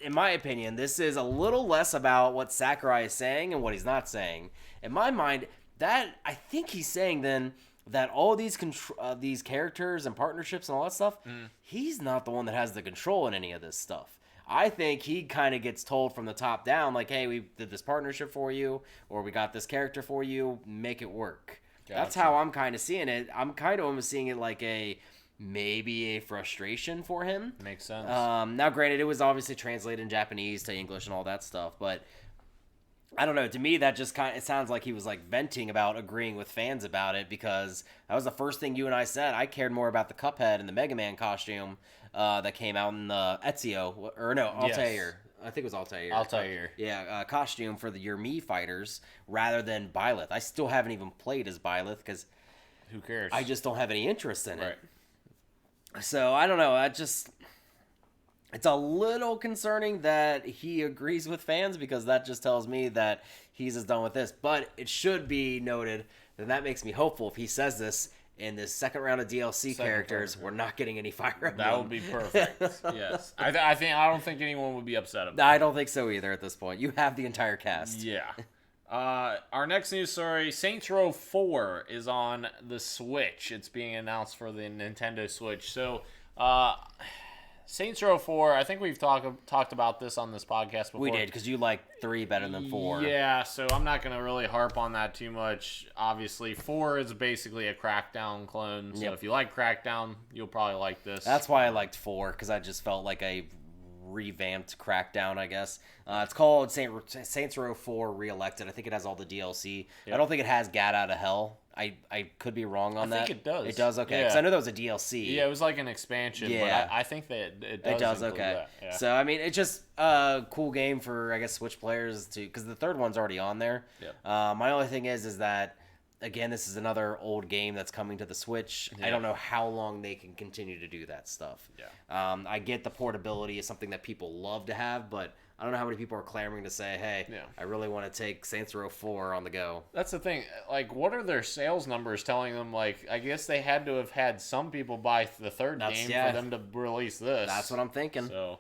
in my opinion, this is a little less about what Sakurai is saying and what he's not saying. In my mind, that I think he's saying then that all these these characters and partnerships and all that stuff, he's not the one that has the control in any of this stuff. I think he kind of gets told from the top down, like, hey, we did this partnership for you, or we got this character for you, make it work. Gotcha. That's how I'm kind of seeing it. I'm kind of almost seeing it like maybe a frustration for him. Makes sense. Now, granted, it was obviously translated in Japanese to English and all that stuff, but I don't know. To me, that just it sounds like he was like venting about agreeing with fans about it, because that was the first thing you and I said. I cared more about the Cuphead and the Mega Man costume that came out in the Ezio, or no, Altair. Yes. I think it was Altair. Altair. Yeah, costume for your Mii fighters rather than Byleth. I still haven't even played as Byleth because Who cares? I just don't have any interest in it. Right. So I don't know. It's a little concerning that he agrees with fans, because that just tells me that he's as done with this. But it should be noted that makes me hopeful if he says this. In this second round of DLC characters, we're not getting any Fire Emblem. That would be perfect. Yes, I don't think anyone would be upset about. I don't think so either at this point. You have the entire cast. Yeah. Our next news story: Saints Row 4 is on the Switch. It's being announced for the Nintendo Switch. So, Saints Row 4. I think we've talked about this on this podcast before. We did, because you like 3 better than 4. Yeah, so I'm not going to really harp on that too much. Obviously, 4 is basically a Crackdown clone. So if you like Crackdown, you'll probably like this. That's why I liked 4, because I just felt like a revamped Crackdown, I guess. It's called Saints Row 4 Reelected. I think it has all the DLC. Yep. I don't think it has Gat Out of Hell. I could be wrong on that. I think it does. It does, okay. Because I know that was a DLC. Yeah, it was like an expansion, but I think that it does. It does, okay. That. Yeah. So, I mean, it's just a cool game for, I guess, Switch players to, because the third one's already on there. Yeah. My only thing is that, again, this is another old game that's coming to the Switch. Yeah. I don't know how long they can continue to do that stuff. Yeah. I get the portability is something that people love to have, but I don't know how many people are clamoring to say, hey, I really want to take Saints Row 4 on the go. That's the thing. Like, what are their sales numbers telling them? Like, I guess they had to have had some people buy the third game for them to release this. That's what I'm thinking. So,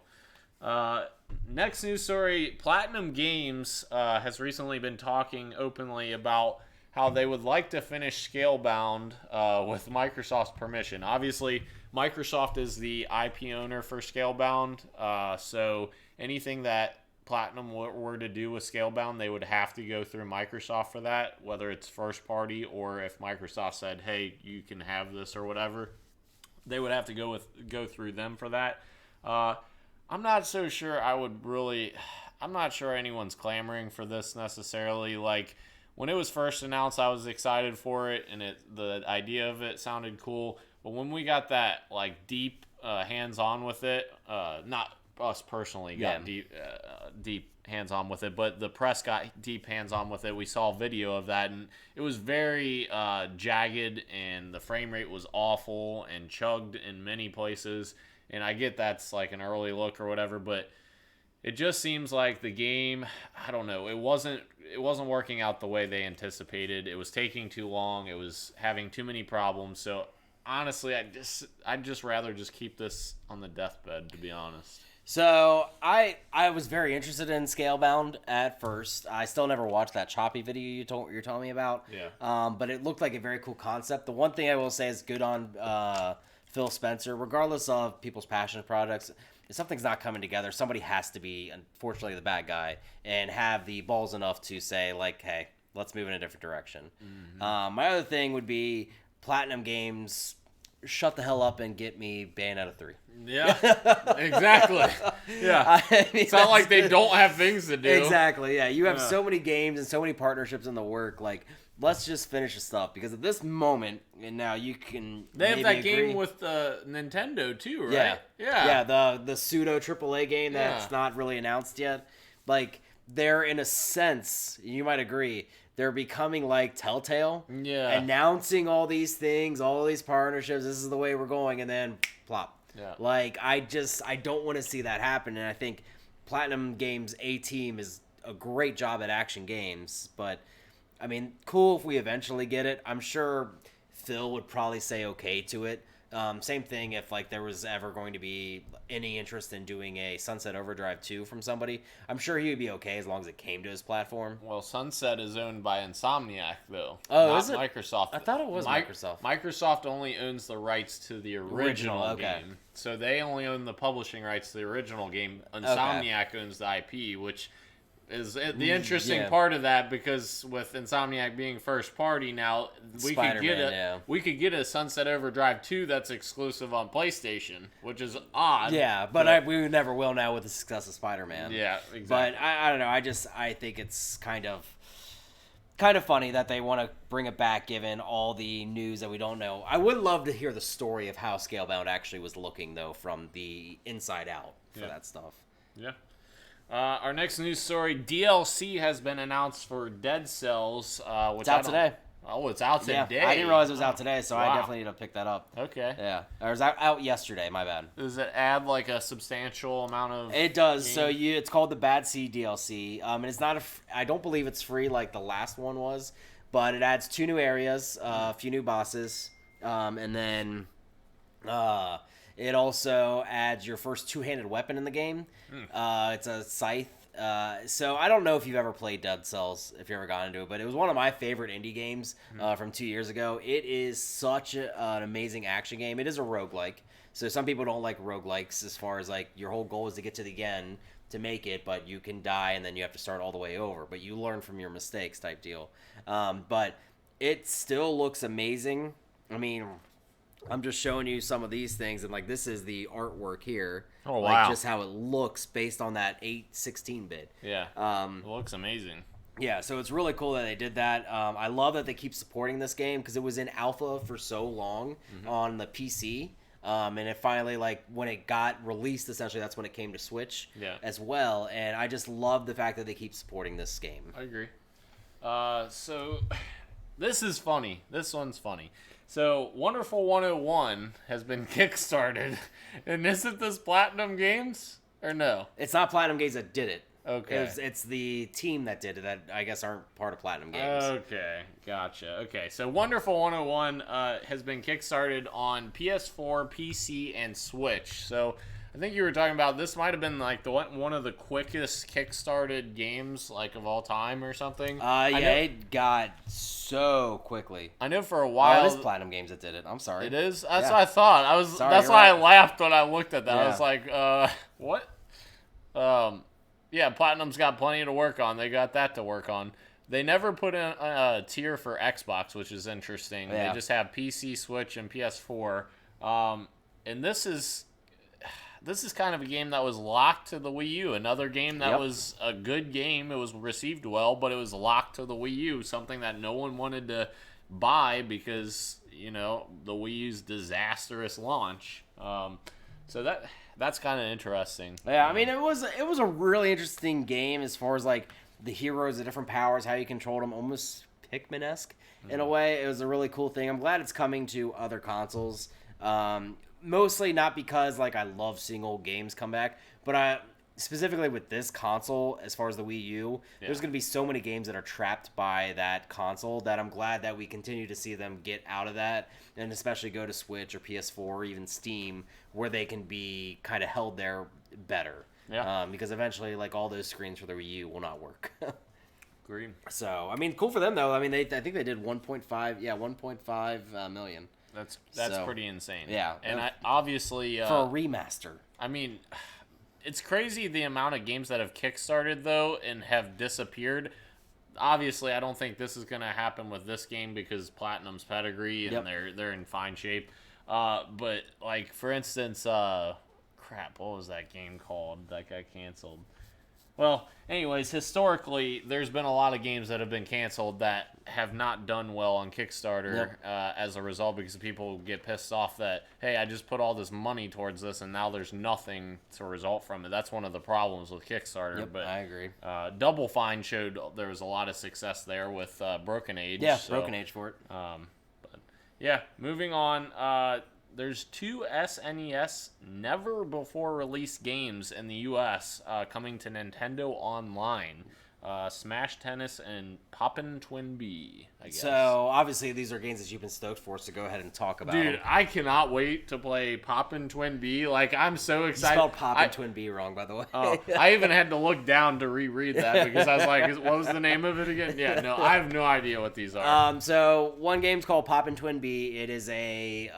next news story, Platinum Games has recently been talking openly about how they would like to finish Scalebound with Microsoft's permission. Obviously, Microsoft is the IP owner for Scalebound, so anything that Platinum were to do with Scalebound, they would have to go through Microsoft for that, whether it's first party or if Microsoft said, hey, you can have this or whatever. They would have to go through them for that. I'm not so sure I'm not sure anyone's clamoring for this necessarily. Like, when it was first announced, I was excited for it, and the idea of it sounded cool. But when we got that like deep hands-on with it, not us personally got deep hands-on with it, but the press got deep hands-on with it. We saw video of that, and it was very jagged, and the frame rate was awful and chugged in many places. And I get that's like an early look or whatever, but it just seems like the game, I don't know, it wasn't working out the way they anticipated. It was taking too long. It was having too many problems. So honestly, I'd just rather just keep this on the deathbed, to be honest. So I was very interested in Scalebound at first. I still never watched that choppy video you're telling me about. Yeah. But it looked like a very cool concept. The one thing I will say is good on Phil Spencer, regardless of people's passion projects. If something's not coming together, somebody has to be, unfortunately, the bad guy and have the balls enough to say, like, hey, let's move in a different direction. Mm-hmm. My other thing would be Platinum Games shut the hell up and get me Bayonetta 3. Yeah, exactly. Yeah. I mean, It's not like they don't have things to do. Exactly, yeah. You have so many games and so many partnerships in the work. Like, let's just finish the stuff. Because at this moment, and now you can They have that agree. game with Nintendo, too, right? Yeah. Yeah. Yeah, the pseudo AAA game that's not really announced yet. Like, they're, in a sense, you might agree, they're becoming like Telltale. Yeah. Announcing all these things, all these partnerships, this is the way we're going, and then plop. Yeah. Like, I don't want to see that happen, and I think Platinum Games' A-Team is a great job at action games, but, I mean, cool if we eventually get it. I'm sure Phil would probably say okay to it. Same thing if, like, there was ever going to be any interest in doing a Sunset Overdrive 2 from somebody. I'm sure he would be okay as long as it came to his platform. Well, Sunset is owned by Insomniac, though. Oh, not is it? Microsoft. I thought it was Microsoft. Microsoft only owns the rights to the original okay. game. So they only own the publishing rights to the original game. Insomniac owns the IP, which is the interesting part of that, because with Insomniac being first party now, we could get a Sunset Overdrive 2 that's exclusive on PlayStation, which is odd. Yeah, but we never will now with the success of Spider-Man. Yeah, exactly. But I don't know. I think it's kind of funny that they want to bring it back, given all the news that we don't know. I would love to hear the story of how Scalebound actually was looking, though, from the inside out for that stuff. Yeah. Our next news story, DLC has been announced for Dead Cells. Which it's out today. Oh, it's out today. Yeah, I didn't realize it was out today, so wow. I definitely need to pick that up. Okay. Yeah. Or it was out yesterday, my bad. Does it add like a substantial amount of... It does. game? So it's called the Bad Seed DLC. And it's not I don't believe it's free like the last one was, but it adds 2 new areas, a few new bosses, and then it also adds your first 2-handed weapon in the game. It's a scythe. So I don't know if you've ever played Dead Cells, if you ever got into it, but it was one of my favorite indie games from 2 years ago. It is such an amazing action game. It is a roguelike. So some people don't like roguelikes, as far as like your whole goal is to get to the end to make it, but you can die and then you have to start all the way over. But you learn from your mistakes type deal. But it still looks amazing. I mean, I'm just showing you some of these things, and like this is the artwork here. Oh, like, wow. just how it looks based on that 16-bit. Yeah. It looks amazing. Yeah, so it's really cool that they did that. I love that they keep supporting this game, because it was in alpha for so long on the PC. And it finally, like, when it got released, essentially, that's when it came to Switch as well. And I just love the fact that they keep supporting this game. I agree. So, this is funny. This one's funny. So, Wonderful 101 has been kickstarted. And isn't this Platinum Games? Or no? It's not Platinum Games that did it. Okay. It's the team that did it that I guess aren't part of Platinum Games. Okay, gotcha. Okay, so Wonderful 101 has been kickstarted on PS4, PC, and Switch. So I think you were talking about this might have been like one of the quickest kickstarted games like of all time or something. It got so quickly. I know for a while. Oh, it is Platinum Games that did it. I'm sorry. It is. That's what I thought. Sorry, that's why right. I laughed when I looked at that. Yeah. I was like, what? Yeah, Platinum's got plenty to work on. They got that to work on. They never put in a tier for Xbox, which is interesting. Yeah. They just have PC, Switch, and PS4. And this is kind of a game that was locked to the Wii U. Another game that was a good game. It was received well, but it was locked to the Wii U. Something that no one wanted to buy because, you know, the Wii U's disastrous launch. So that's kind of interesting. Yeah, I mean, it was a really interesting game as far as like the heroes, the different powers, how you controlled them, almost Pikmin-esque in a way. It was a really cool thing. I'm glad it's coming to other consoles. Mostly not because like I love seeing old games come back, but specifically with this console, as far as the Wii U, there's going to be so many games that are trapped by that console that I'm glad that we continue to see them get out of that, and especially go to Switch or PS4 or even Steam, where they can be kind of held there better. Yeah. Because eventually, like, all those screens for the Wii U will not work. Agreed. So, I mean, cool for them, though. I mean, I think they did 1.5 million. That's pretty insane. Yeah. And obviously... for a remaster. I mean... It's crazy the amount of games that have kickstarted, though, and have disappeared. Obviously, I don't think this is going to happen with this game because Platinum's pedigree and they're in fine shape. But like for instance, crap, what was that game called that got canceled? Well, anyways, historically, there's been a lot of games that have been canceled that have not done well on Kickstarter as a result because people get pissed off that, hey, I just put all this money towards this and now there's nothing to result from it. That's one of the problems with Kickstarter. Yep, but I agree. Double Fine showed there was a lot of success there with Broken Age. Yeah, Broken Age for it. But yeah, moving on. There's 2 SNES never-before-released games in the U.S. Coming to Nintendo Online. Smash Tennis and Poppin' Twin B, I guess. So, obviously, these are games that you've been stoked for, so go ahead and talk about Dude, them. I cannot wait to play Poppin' Twin B. Like, I'm so excited. You spelled Poppin' Twin B wrong, by the way. I even had to look down to reread that because I was like, what was the name of it again? Yeah, no, I have no idea what these are. So, one game's called Poppin' Twin B. It is a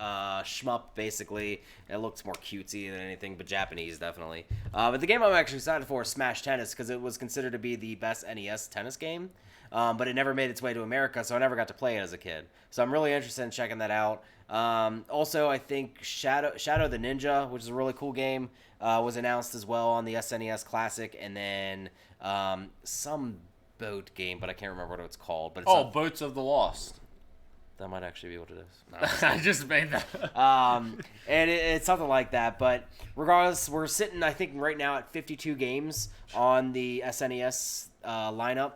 shmup, basically. It looks more cutesy than anything, but Japanese, definitely. But the game I'm actually excited for is Smash Tennis, because it was considered to be the best NES tennis game. But it never made its way to America, so I never got to play it as a kid. So I'm really interested in checking that out. Also, I think Shadow the Ninja, which is a really cool game, was announced as well on the SNES Classic, and then some boat game, but I can't remember what it's called. But it's Boats of the Lost. That might actually be what it is. I just made that. And it's something like that. But regardless, we're sitting, I think, right now at 52 games on the SNES lineup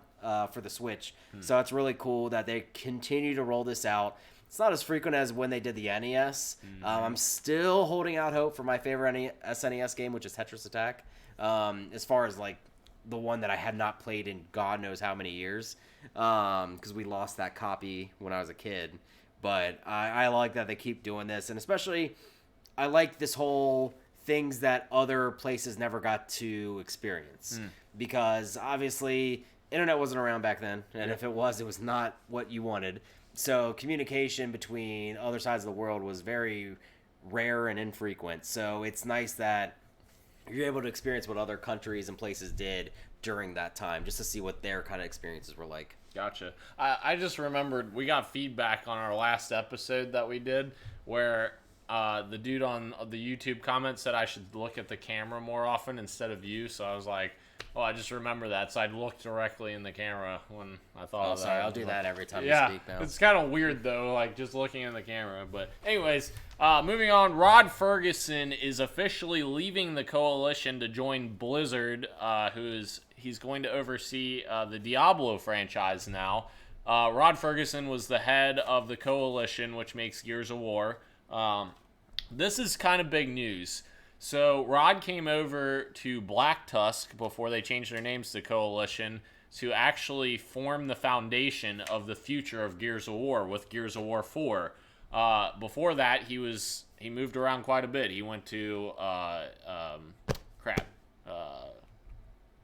for the Switch. So it's really cool that they continue to roll this out. It's not as frequent as when they did the NES. I'm still holding out hope for my favorite SNES game, which is Tetris Attack. As far as like the one that I had not played in God knows how many years, because we lost that copy when I was a kid. But I like that they keep doing this, and especially I like this whole things that other places never got to experience, because obviously internet wasn't around back then, and if it was not what you wanted. So communication between other sides of the world was very rare and infrequent. So it's nice that you're able to experience what other countries and places did during that time, just to see what their kind of experiences were like. Gotcha. I just remembered we got feedback on our last episode that we did where the dude on the YouTube comment said I should look at the camera more often instead of you. So I was like, oh, I just remember that. So I'd look directly in the camera when I thought of that. Sorry, I'll do that every time you speak now. It's kind of weird, though, like just looking in the camera. But anyways, moving on, Rod Ferguson is officially leaving the Coalition to join Blizzard, he's going to oversee the Diablo franchise now. Rod Ferguson was the head of the Coalition, which makes Gears of War. This is kind of big news. So Rod came over to Black Tusk before they changed their names to Coalition to actually form the foundation of the future of Gears of War with Gears of War 4. Before that, he moved around quite a bit. He went to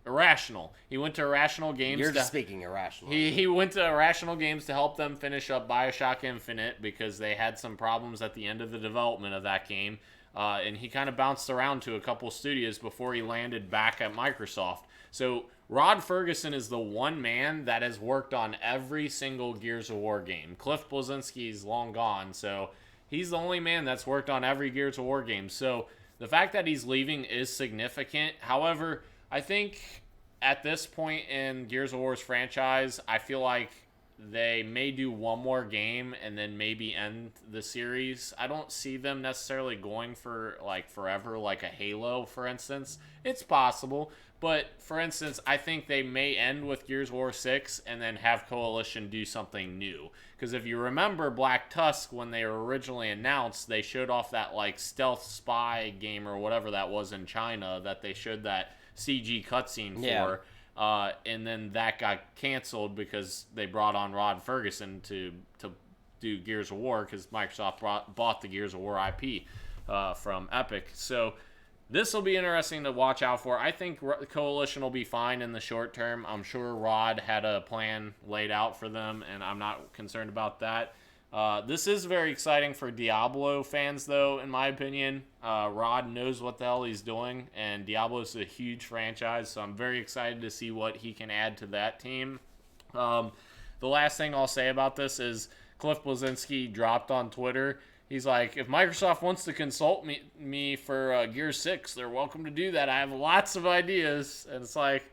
Irrational. He went to Irrational Games. You're just speaking irrational. He went to Irrational Games to help them finish up BioShock Infinite because they had some problems at the end of the development of that game. And he kind of bounced around to a couple studios before he landed back at Microsoft. So Rod Ferguson is the one man that has worked on every single Gears of War game. Cliff Bleszinski's long gone, so he's the only man that's worked on every Gears of War game. So the fact that he's leaving is significant. However, I think at this point in Gears of War's franchise, I feel like they may do one more game and then maybe end the series. I don't see them necessarily going for like forever, like a Halo, for instance. It's possible, but for instance, I think they may end with Gears of War 6 and then have Coalition do something new. Because if you remember Black Tusk, when they were originally announced, they showed off that like stealth spy game or whatever that was in China that they showed that CG cutscene for. And then that got canceled because they brought on Rod Ferguson to do Gears of War because Microsoft bought the Gears of War IP from Epic. So this will be interesting to watch out for. I think Coalition will be fine in the short term. I'm sure Rod had a plan laid out for them, and I'm not concerned about that. This is very exciting for Diablo fans, though, in my opinion. Rod knows what the hell he's doing, and Diablo is a huge franchise, so I'm very excited to see what he can add to that team. The last thing I'll say about this is Cliff Bleszinski dropped on Twitter. He's like, if Microsoft wants to consult me for Gear 6, they're welcome to do that. I have lots of ideas. And it's like,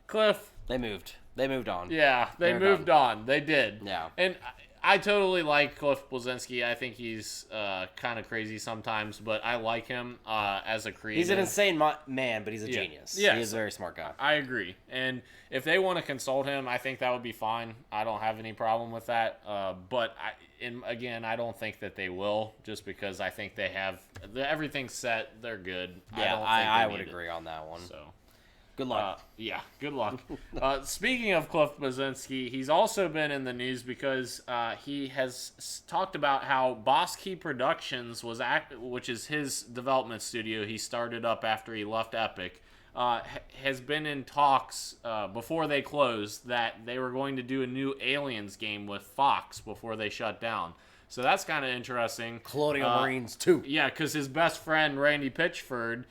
Cliff. They moved. They moved on. Yeah, they moved on. They did. Yeah. And I totally like Cliff Bleszinski. I think he's kind of crazy sometimes, but I like him as a creator. He's an insane man, but he's a genius. Yeah, he's a very smart guy. I agree. And if they want to consult him, I think that would be fine. I don't have any problem with that. But again, I don't think that they will, just because I think they have everything set. They're good. Yeah, I would agree on that one. So. Good luck. Yeah, good luck. Speaking of Cliff Bleszinski, he's also been in the news because he has talked about how Boss Key Productions which is his development studio he started up after he left Epic, has been in talks before they closed that they were going to do a new Aliens game with Fox before they shut down. So that's kind of interesting. Colonial Marines 2. Yeah, because his best friend Randy Pitchford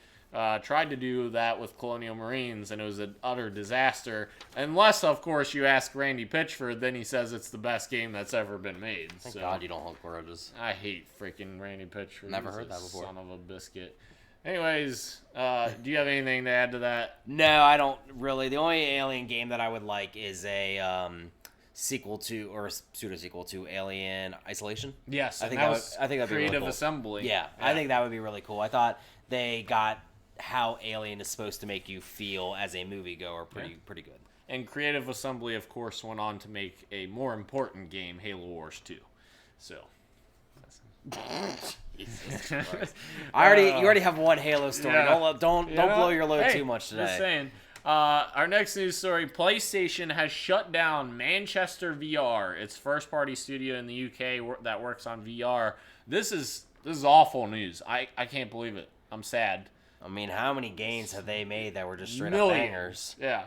tried to do that with Colonial Marines, and it was an utter disaster. Unless, of course, you ask Randy Pitchford, then he says it's the best game that's ever been made. Thank God you don't hold grudges. I hate freaking Randy Pitchford. Never heard that before. Son of a biscuit. Anyways, do you have anything to add to that? No, I don't really. The only Alien game that I would like is a sequel to, or pseudo-sequel to, Alien Isolation. Yes, I think that'd be really Creative cool. Assembly. Yeah, I think that would be really cool. I thought they got how Alien is supposed to make you feel as a moviegoer pretty good. And Creative Assembly, of course, went on to make a more important game, Halo Wars 2. So, Jesus Christ. You already have one Halo story. Yeah. Don't blow your load too much today. Just saying. Our next news story: PlayStation has shut down Manchester VR, its first-party studio in the UK that works on VR. This is awful news. I can't believe it. I'm sad. I mean, how many games have they made that were just straight Millions. up bangers? Yeah.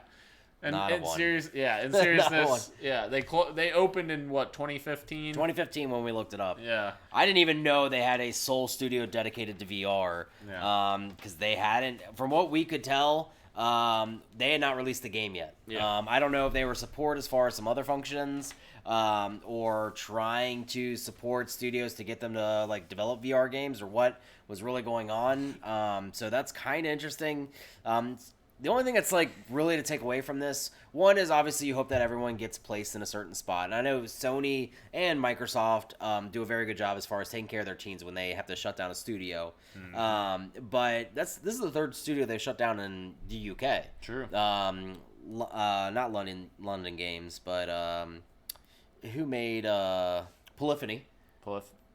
And Not a in one. in Not seriousness, one. yeah, they opened in what, 2015? 2015 when we looked it up. Yeah. I didn't even know they had a sole studio dedicated to VR. Yeah. Because they hadn't, from what we could tell, they had not released the game yet. Yeah. I don't know if they were support as far as some other functions, or trying to support studios to get them to like develop VR games, or what was really going on. So that's kind of interesting. The only thing that's like really to take away from this, one is obviously you hope that everyone gets placed in a certain spot. And I know Sony and Microsoft do a very good job as far as taking care of their teams when they have to shut down a studio. But this is the third studio they shut down in the UK. True. Not London Games, but who made Polyphony?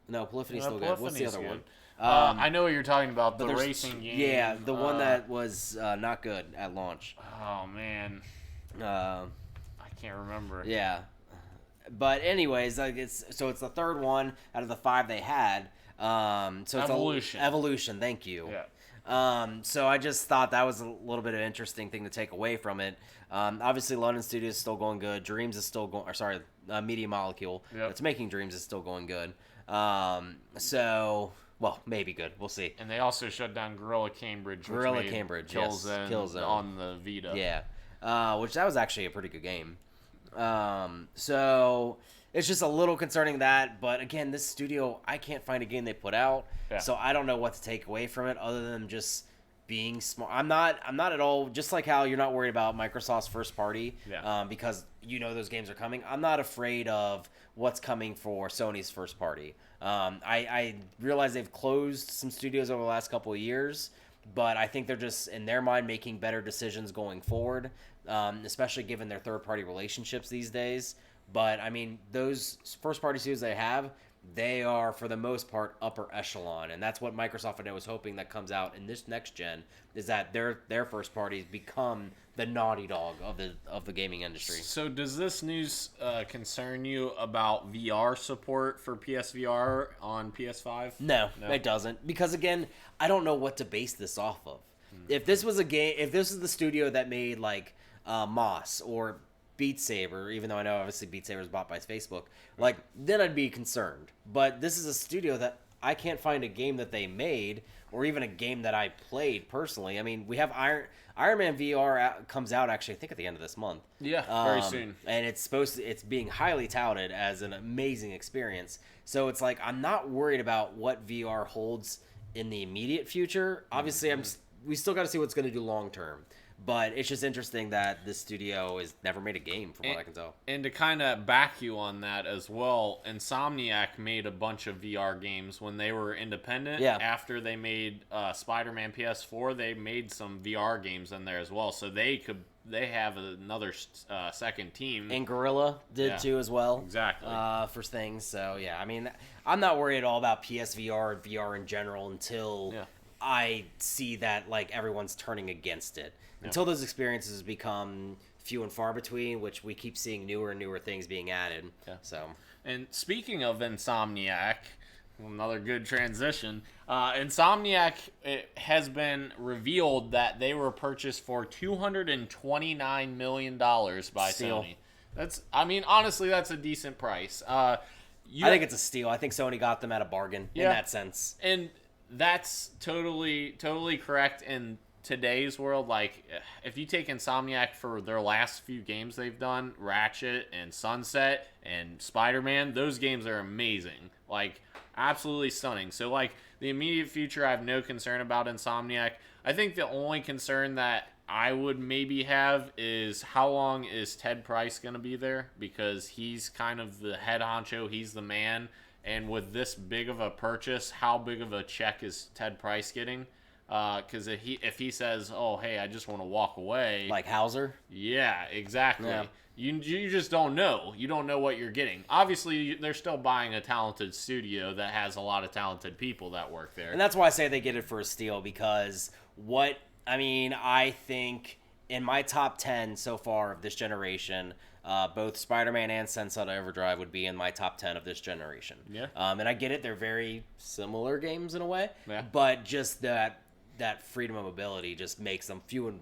No, Polyphony's still good. What's the other one? I know what you're talking about, the there's- racing game. Yeah, the one that was not good at launch. Oh, man. Uh, I can't remember. yeah, but anyways, like it's the third one out of the 5 they had. So it's Evolution. Evolution. Thank you. Yeah. So I just thought that was a little bit of an interesting thing to take away from it. Obviously, London Studios is still going good. Dreams is still going. Or sorry, Media Molecule. Yep. That's making Dreams is still going good. So. Well, maybe good. We'll see. And they also shut down Gorilla Cambridge, which Gorilla made Cambridge, Killzone, Killzone. on the Vita. Yeah. Which that was actually a pretty good game. So it's just a little concerning that, but again, this studio, I can't find a game they put out, so I don't know what to take away from it other than just being smart. I'm not at all, just like how you're not worried about Microsoft's first party, because you know those games are coming. I'm not afraid of what's coming for Sony's first party. I realize they've closed some studios over the last couple of years, but I think they're just, in their mind, making better decisions going forward, especially given their third-party relationships these days. But, I mean, those first-party studios they have, they are, for the most part, upper echelon. And that's what Microsoft, I know, is hoping that comes out in this next gen, is that their first parties become the Naughty Dog of the gaming industry. So does this news concern you about VR support for PSVR on PS5? No, it doesn't. Because, again, I don't know what to base this off of. If this was a game, if this is the studio that made, like, Moss or Beat Saber, even though I know obviously Beat Saber is bought by Facebook, like, then I'd be concerned. But this is a studio that I can't find a game that they made or even a game that I played personally. I mean, we have Iron Man VR comes out actually, I think, at the end of this month. Yeah, very soon. And it's being highly touted as an amazing experience. So it's like I'm not worried about what VR holds in the immediate future. Obviously, we still got to see what's going to do long term. But it's just interesting that this studio has never made a game, from what I can tell. And to kind of back you on that as well, Insomniac made a bunch of VR games when they were independent. Yeah. After they made Spider-Man PS4, they made some VR games in there as well. So they have another second team. And Gorilla did too as well. Exactly. For things. So, yeah, I mean, I'm not worried at all about PSVR and VR in general until I see that, like, everyone's turning against it. Until those experiences become few and far between, which we keep seeing newer and newer things being added. Yeah. So. And speaking of Insomniac, another good transition. Insomniac, it has been revealed that they were purchased for $229 million by Sony. Honestly, that's a decent price. I think it's a steal. I think Sony got them at a bargain in that sense. And that's totally correct in today's world. Like, if you take Insomniac for their last few games they've done, Ratchet and Sunset and Spider-Man, those games are amazing. Like, absolutely stunning. So, like, the immediate future, I have no concern about Insomniac. I think the only concern that I would maybe have is how long is Ted Price going to be there? Because he's kind of the head honcho. He's the man. And with this big of a purchase, how big of a check is Ted Price getting? Because if he says, "Oh, hey, I just want to walk away," like Hauser, yeah, exactly. Yeah. You just don't know. You don't know what you're getting. Obviously, they're still buying a talented studio that has a lot of talented people that work there, and that's why I say they get it for a steal. Because I think in my top 10 so far of this generation, both Spider-Man and Sunset Overdrive would be in my top 10 of this generation. Yeah. And I get it; they're very similar games in a way. Yeah. But just that freedom of mobility just makes them few and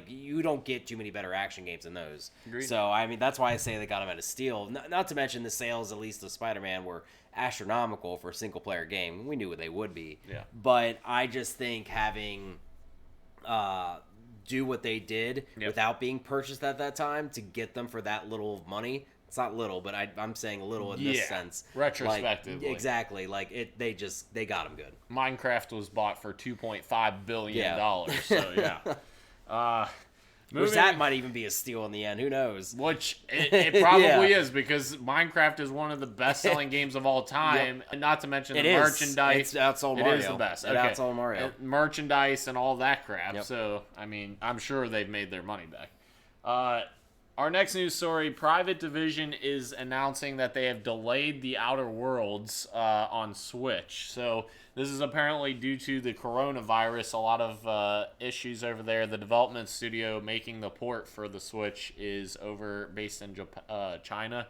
you don't get too many better action games than those. Agreed. So I mean that's why I say they got them at a steal. Not to mention the sales, at least of Spider-Man, were astronomical for a single player game. We knew what they would be. Yeah. But I just think having do what they did without being purchased at that time to get them for that little money. It's not little, but I'm saying little in this sense. Retrospectively. Exactly. They got them good. Minecraft was bought for $2.5 billion. So, yeah. Which that might even be a steal in the end. Who knows? Which it probably is, because Minecraft is one of the best-selling games of all time. And not to mention the merchandise. It's outsold Mario. It is the best. It outsold Mario. Merchandise and all that crap. So, I mean, I'm sure they've made their money back. Our next news story, Private Division is announcing that they have delayed the Outer Worlds on Switch. So this is apparently due to the coronavirus. A lot of issues over there. The development studio making the port for the Switch is based in China.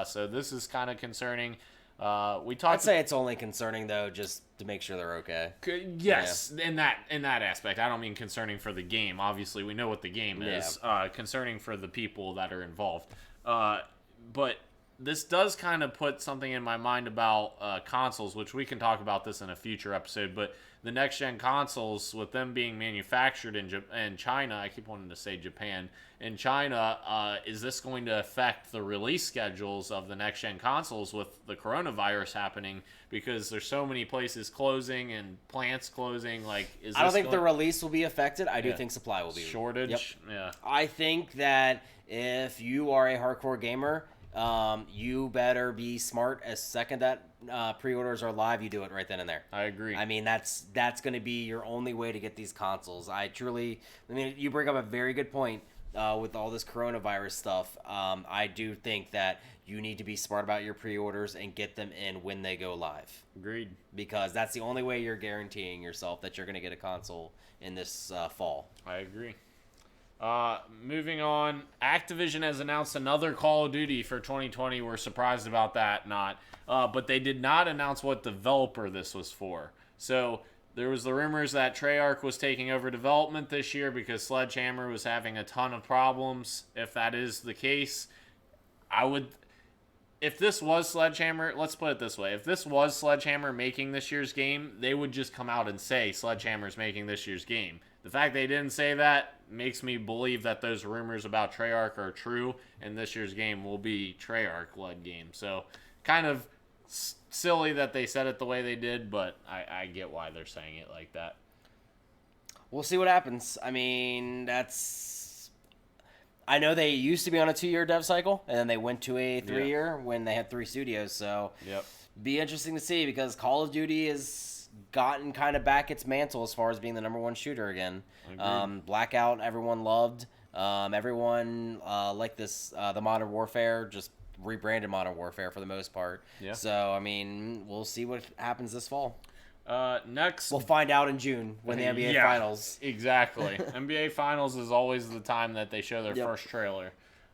So this is kind of concerning. I'd say it's only concerning though, just to make sure they're okay. Yes, in that aspect. I don't mean concerning for the game. Obviously, we know what the game is. Concerning for the people that are involved. But this does kind of put something in my mind about consoles, which we can talk about this in a future episode. But the next-gen consoles, with them being manufactured in China, I keep wanting to say Japan, in China, is this going to affect the release schedules of the next-gen consoles with the coronavirus happening? Because there's so many places closing and plants closing. I don't think the release will be affected. I do think supply will be. Shortage? Yep. Yeah. I think that if you are a hardcore gamer, you better be smart. As second that pre-orders are live, you do it right then and there. I agree. I mean, that's going to be your only way to get these consoles. You bring up a very good point with all this coronavirus stuff. I do think that you need to be smart about your pre-orders and get them in when they go live. Agreed. Because that's the only way you're guaranteeing yourself that you're going to get a console in this fall. I agree. Moving on, Activision has announced another Call of Duty for 2020. We're surprised about that, but they did not announce what developer this was for. So there was the rumors that Treyarch was taking over development this year because Sledgehammer was having a ton of problems. If that is the case, if this was Sledgehammer, let's put it this way. If this was Sledgehammer making this year's game, they would just come out and say Sledgehammer's making this year's game. The fact they didn't say that makes me believe that those rumors about Treyarch are true, and this year's game will be Treyarch-led game. So kind of silly that they said it the way they did, but I get why they're saying it like that. We'll see what happens. I mean, I know they used to be on a 2-year dev cycle, and then they went to a 3-year when they had 3 studios. So, be interesting to see because Call of Duty has gotten kind of back its mantle as far as being the number 1 shooter again. Blackout, everyone loved. Everyone liked this. The Modern Warfare, just rebranded Modern Warfare for the most part. Yeah. So, I mean, we'll see what happens this fall. Next, we'll find out in June when the NBA Finals. Exactly. NBA Finals is always the time that they show their first trailer.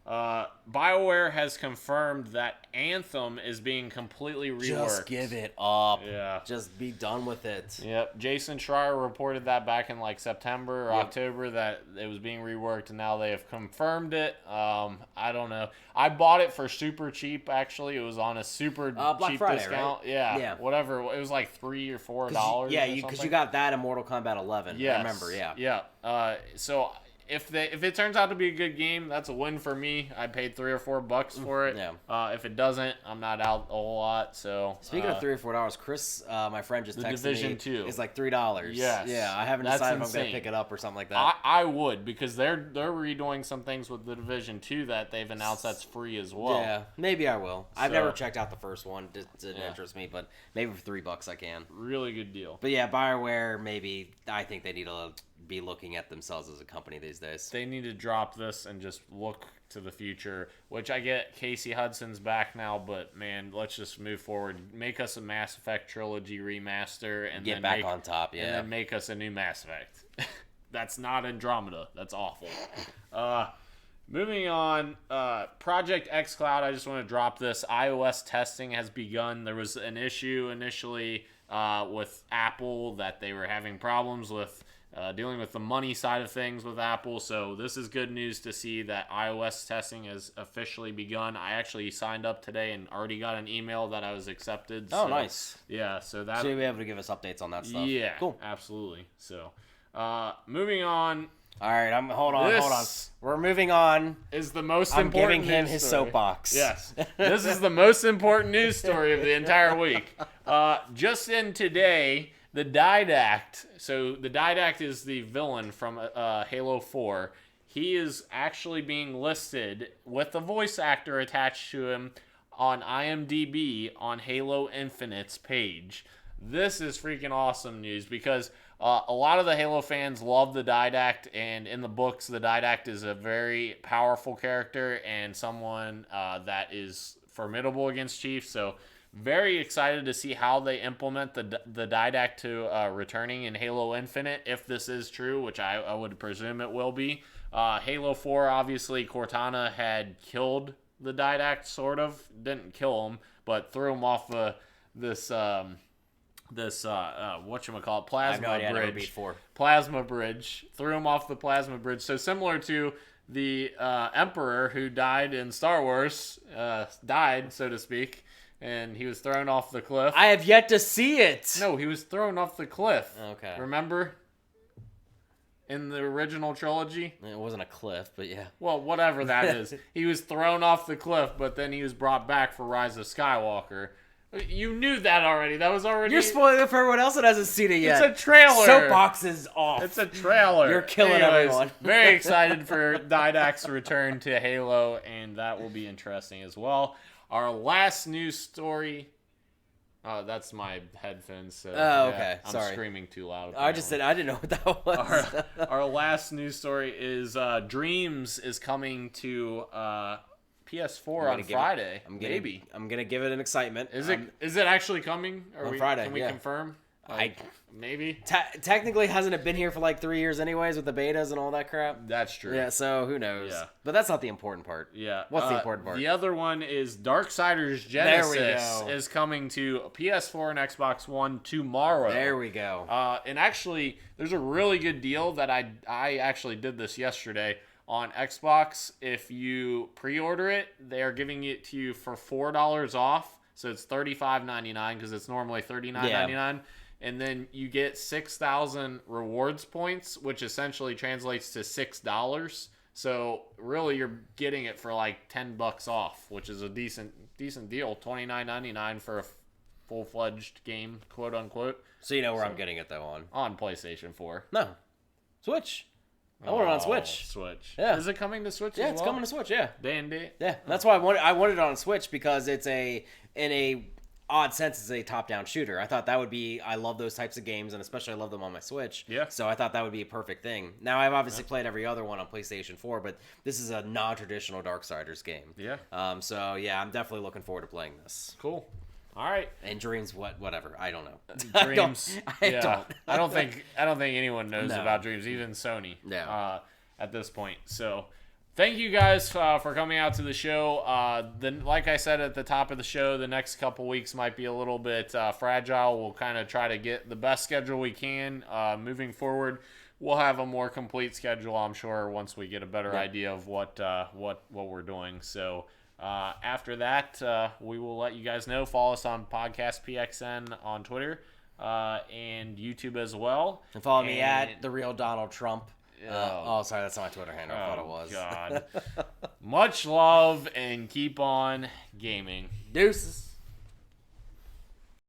Bioware has confirmed that Anthem is being completely reworked. Just give it up. Yeah. Just be done with it. Yep. Jason Schreier reported that back in like September or October that it was being reworked, and now they have confirmed it. I don't know. I bought it for super cheap, actually. It was on a super Black cheap Friday, discount. Right? Yeah. Whatever. It was like $3 or $4. Yeah, because you got that in Mortal Kombat 11. Yes. I remember, Yeah. So if it turns out to be a good game, that's a win for me. I paid $3 or $4 for it. Yeah. If it doesn't, I'm not out a whole lot. So speaking of $3 or $4, Chris, my friend, just texted Division me. 2 is like $3. Yes. Yeah. I haven't decided if I'm gonna pick it up or something like that. I would because they're redoing some things with the Division 2 that they've announced that's free as well. Yeah. Maybe I will. I've never checked out the first one. Didn't interest me, but maybe for $3 I can. Really good deal. But yeah, Bioware. Maybe I think they need to be looking at themselves as a company these days. They need to drop this and just look to the future, which I get Casey Hudson's back now, but man, let's just move forward. Make us a Mass Effect trilogy remaster and get then back on top, and then make us a new Mass Effect. That's not Andromeda. That's awful. Moving on, Project xCloud, I just want to drop this. iOS testing has begun. There was an issue initially with Apple that they were having problems with dealing with the money side of things with Apple. So this is good news to see that iOS testing has officially begun. I actually signed up today and already got an email that I was accepted. Oh, nice. Yeah, so that... So you'll be able to give us updates on that stuff. Yeah, cool. Absolutely. So, moving on... All right, hold on. We're moving on. Is the most I'm important giving him news his story. soapbox. Yes. This is the most important news story of the entire week. Just in today, the Didact. So the Didact is the villain from Halo 4. He is actually being listed with a voice actor attached to him on IMDb on Halo Infinite's page. This is freaking awesome news because a lot of the Halo fans love the Didact, and in the books, the Didact is a very powerful character and someone that is formidable against Chief. So very excited to see how they implement the Didact to returning in Halo Infinite, if this is true, which I would presume it will be. Halo 4, obviously, Cortana had killed the Didact, sort of. Didn't kill him, but threw him off this whatchamacallit, plasma bridge. Threw him off the plasma bridge. So similar to the Emperor who died in Star Wars, died, so to speak, and he was thrown off the cliff. I have yet to see it. No, he was thrown off the cliff. Okay. Remember? In the original trilogy? It wasn't a cliff, but yeah. Well, whatever that is. He was thrown off the cliff, but then he was brought back for Rise of Skywalker. You knew that already. That was already... You're spoiling it for everyone else that hasn't seen it yet. It's a trailer. Soapbox is off. It's a trailer. You're killing everyone. Very excited for Didact's return to Halo, and that will be interesting as well. Our last news story... that's my headphones. So, okay. I'm Sorry. Screaming too loud. I just said I didn't know what that was. Our last news story is Dreams is coming to... PS4 on Friday. I'm gonna give it an excitement. Is it actually coming? On Friday? Can we confirm? Maybe. Technically, hasn't it been here for like 3 years anyways with the betas and all that crap? That's true. Yeah. So who knows? Yeah. But that's not the important part. Yeah. What's the important part? The other one is Darksiders Genesis is coming to PS4 and Xbox One tomorrow. There we go. And actually, there's a really good deal that I actually did this yesterday. On Xbox, if you pre-order it, they are giving it to you for $4 off. So it's $35.99 because it's normally $39.99. Yeah. And then you get 6,000 rewards points, which essentially translates to $6. So really, you're getting it for like $10 off, which is a decent deal. $29.99 for a full-fledged game, quote unquote. So you know where I'm getting it though On PlayStation 4. No, Switch. I want it on Switch. Switch. Yeah. Is it coming to Switch? Yeah, as it's well? coming to Switch. Yeah. Dandy. Yeah, that's why I wanted it on Switch because it's in a odd sense it's a top-down shooter. I thought that would be. I love those types of games, and especially I love them on my Switch. Yeah. So I thought that would be a perfect thing. Now I've obviously played every other one on PlayStation 4, but this is a non-traditional Darksiders game. Yeah. So yeah, I'm definitely looking forward to playing this. Cool. All right. And Dreams, whatever. I don't know. Dreams. I don't. I don't think anyone knows about Dreams, even Sony. Yeah. At this point. So, thank you guys for coming out to the show. Then, like I said at the top of the show, the next couple weeks might be a little bit fragile. We'll kind of try to get the best schedule we can moving forward. We'll have a more complete schedule, I'm sure, once we get a better idea of what we're doing. So. After that, we will let you guys know. Follow us on Podcast PXN on Twitter and YouTube as well. And follow me at The Real Donald Trump. Sorry, that's not my Twitter handle. I thought it was. God. Much love and keep on gaming. Deuces.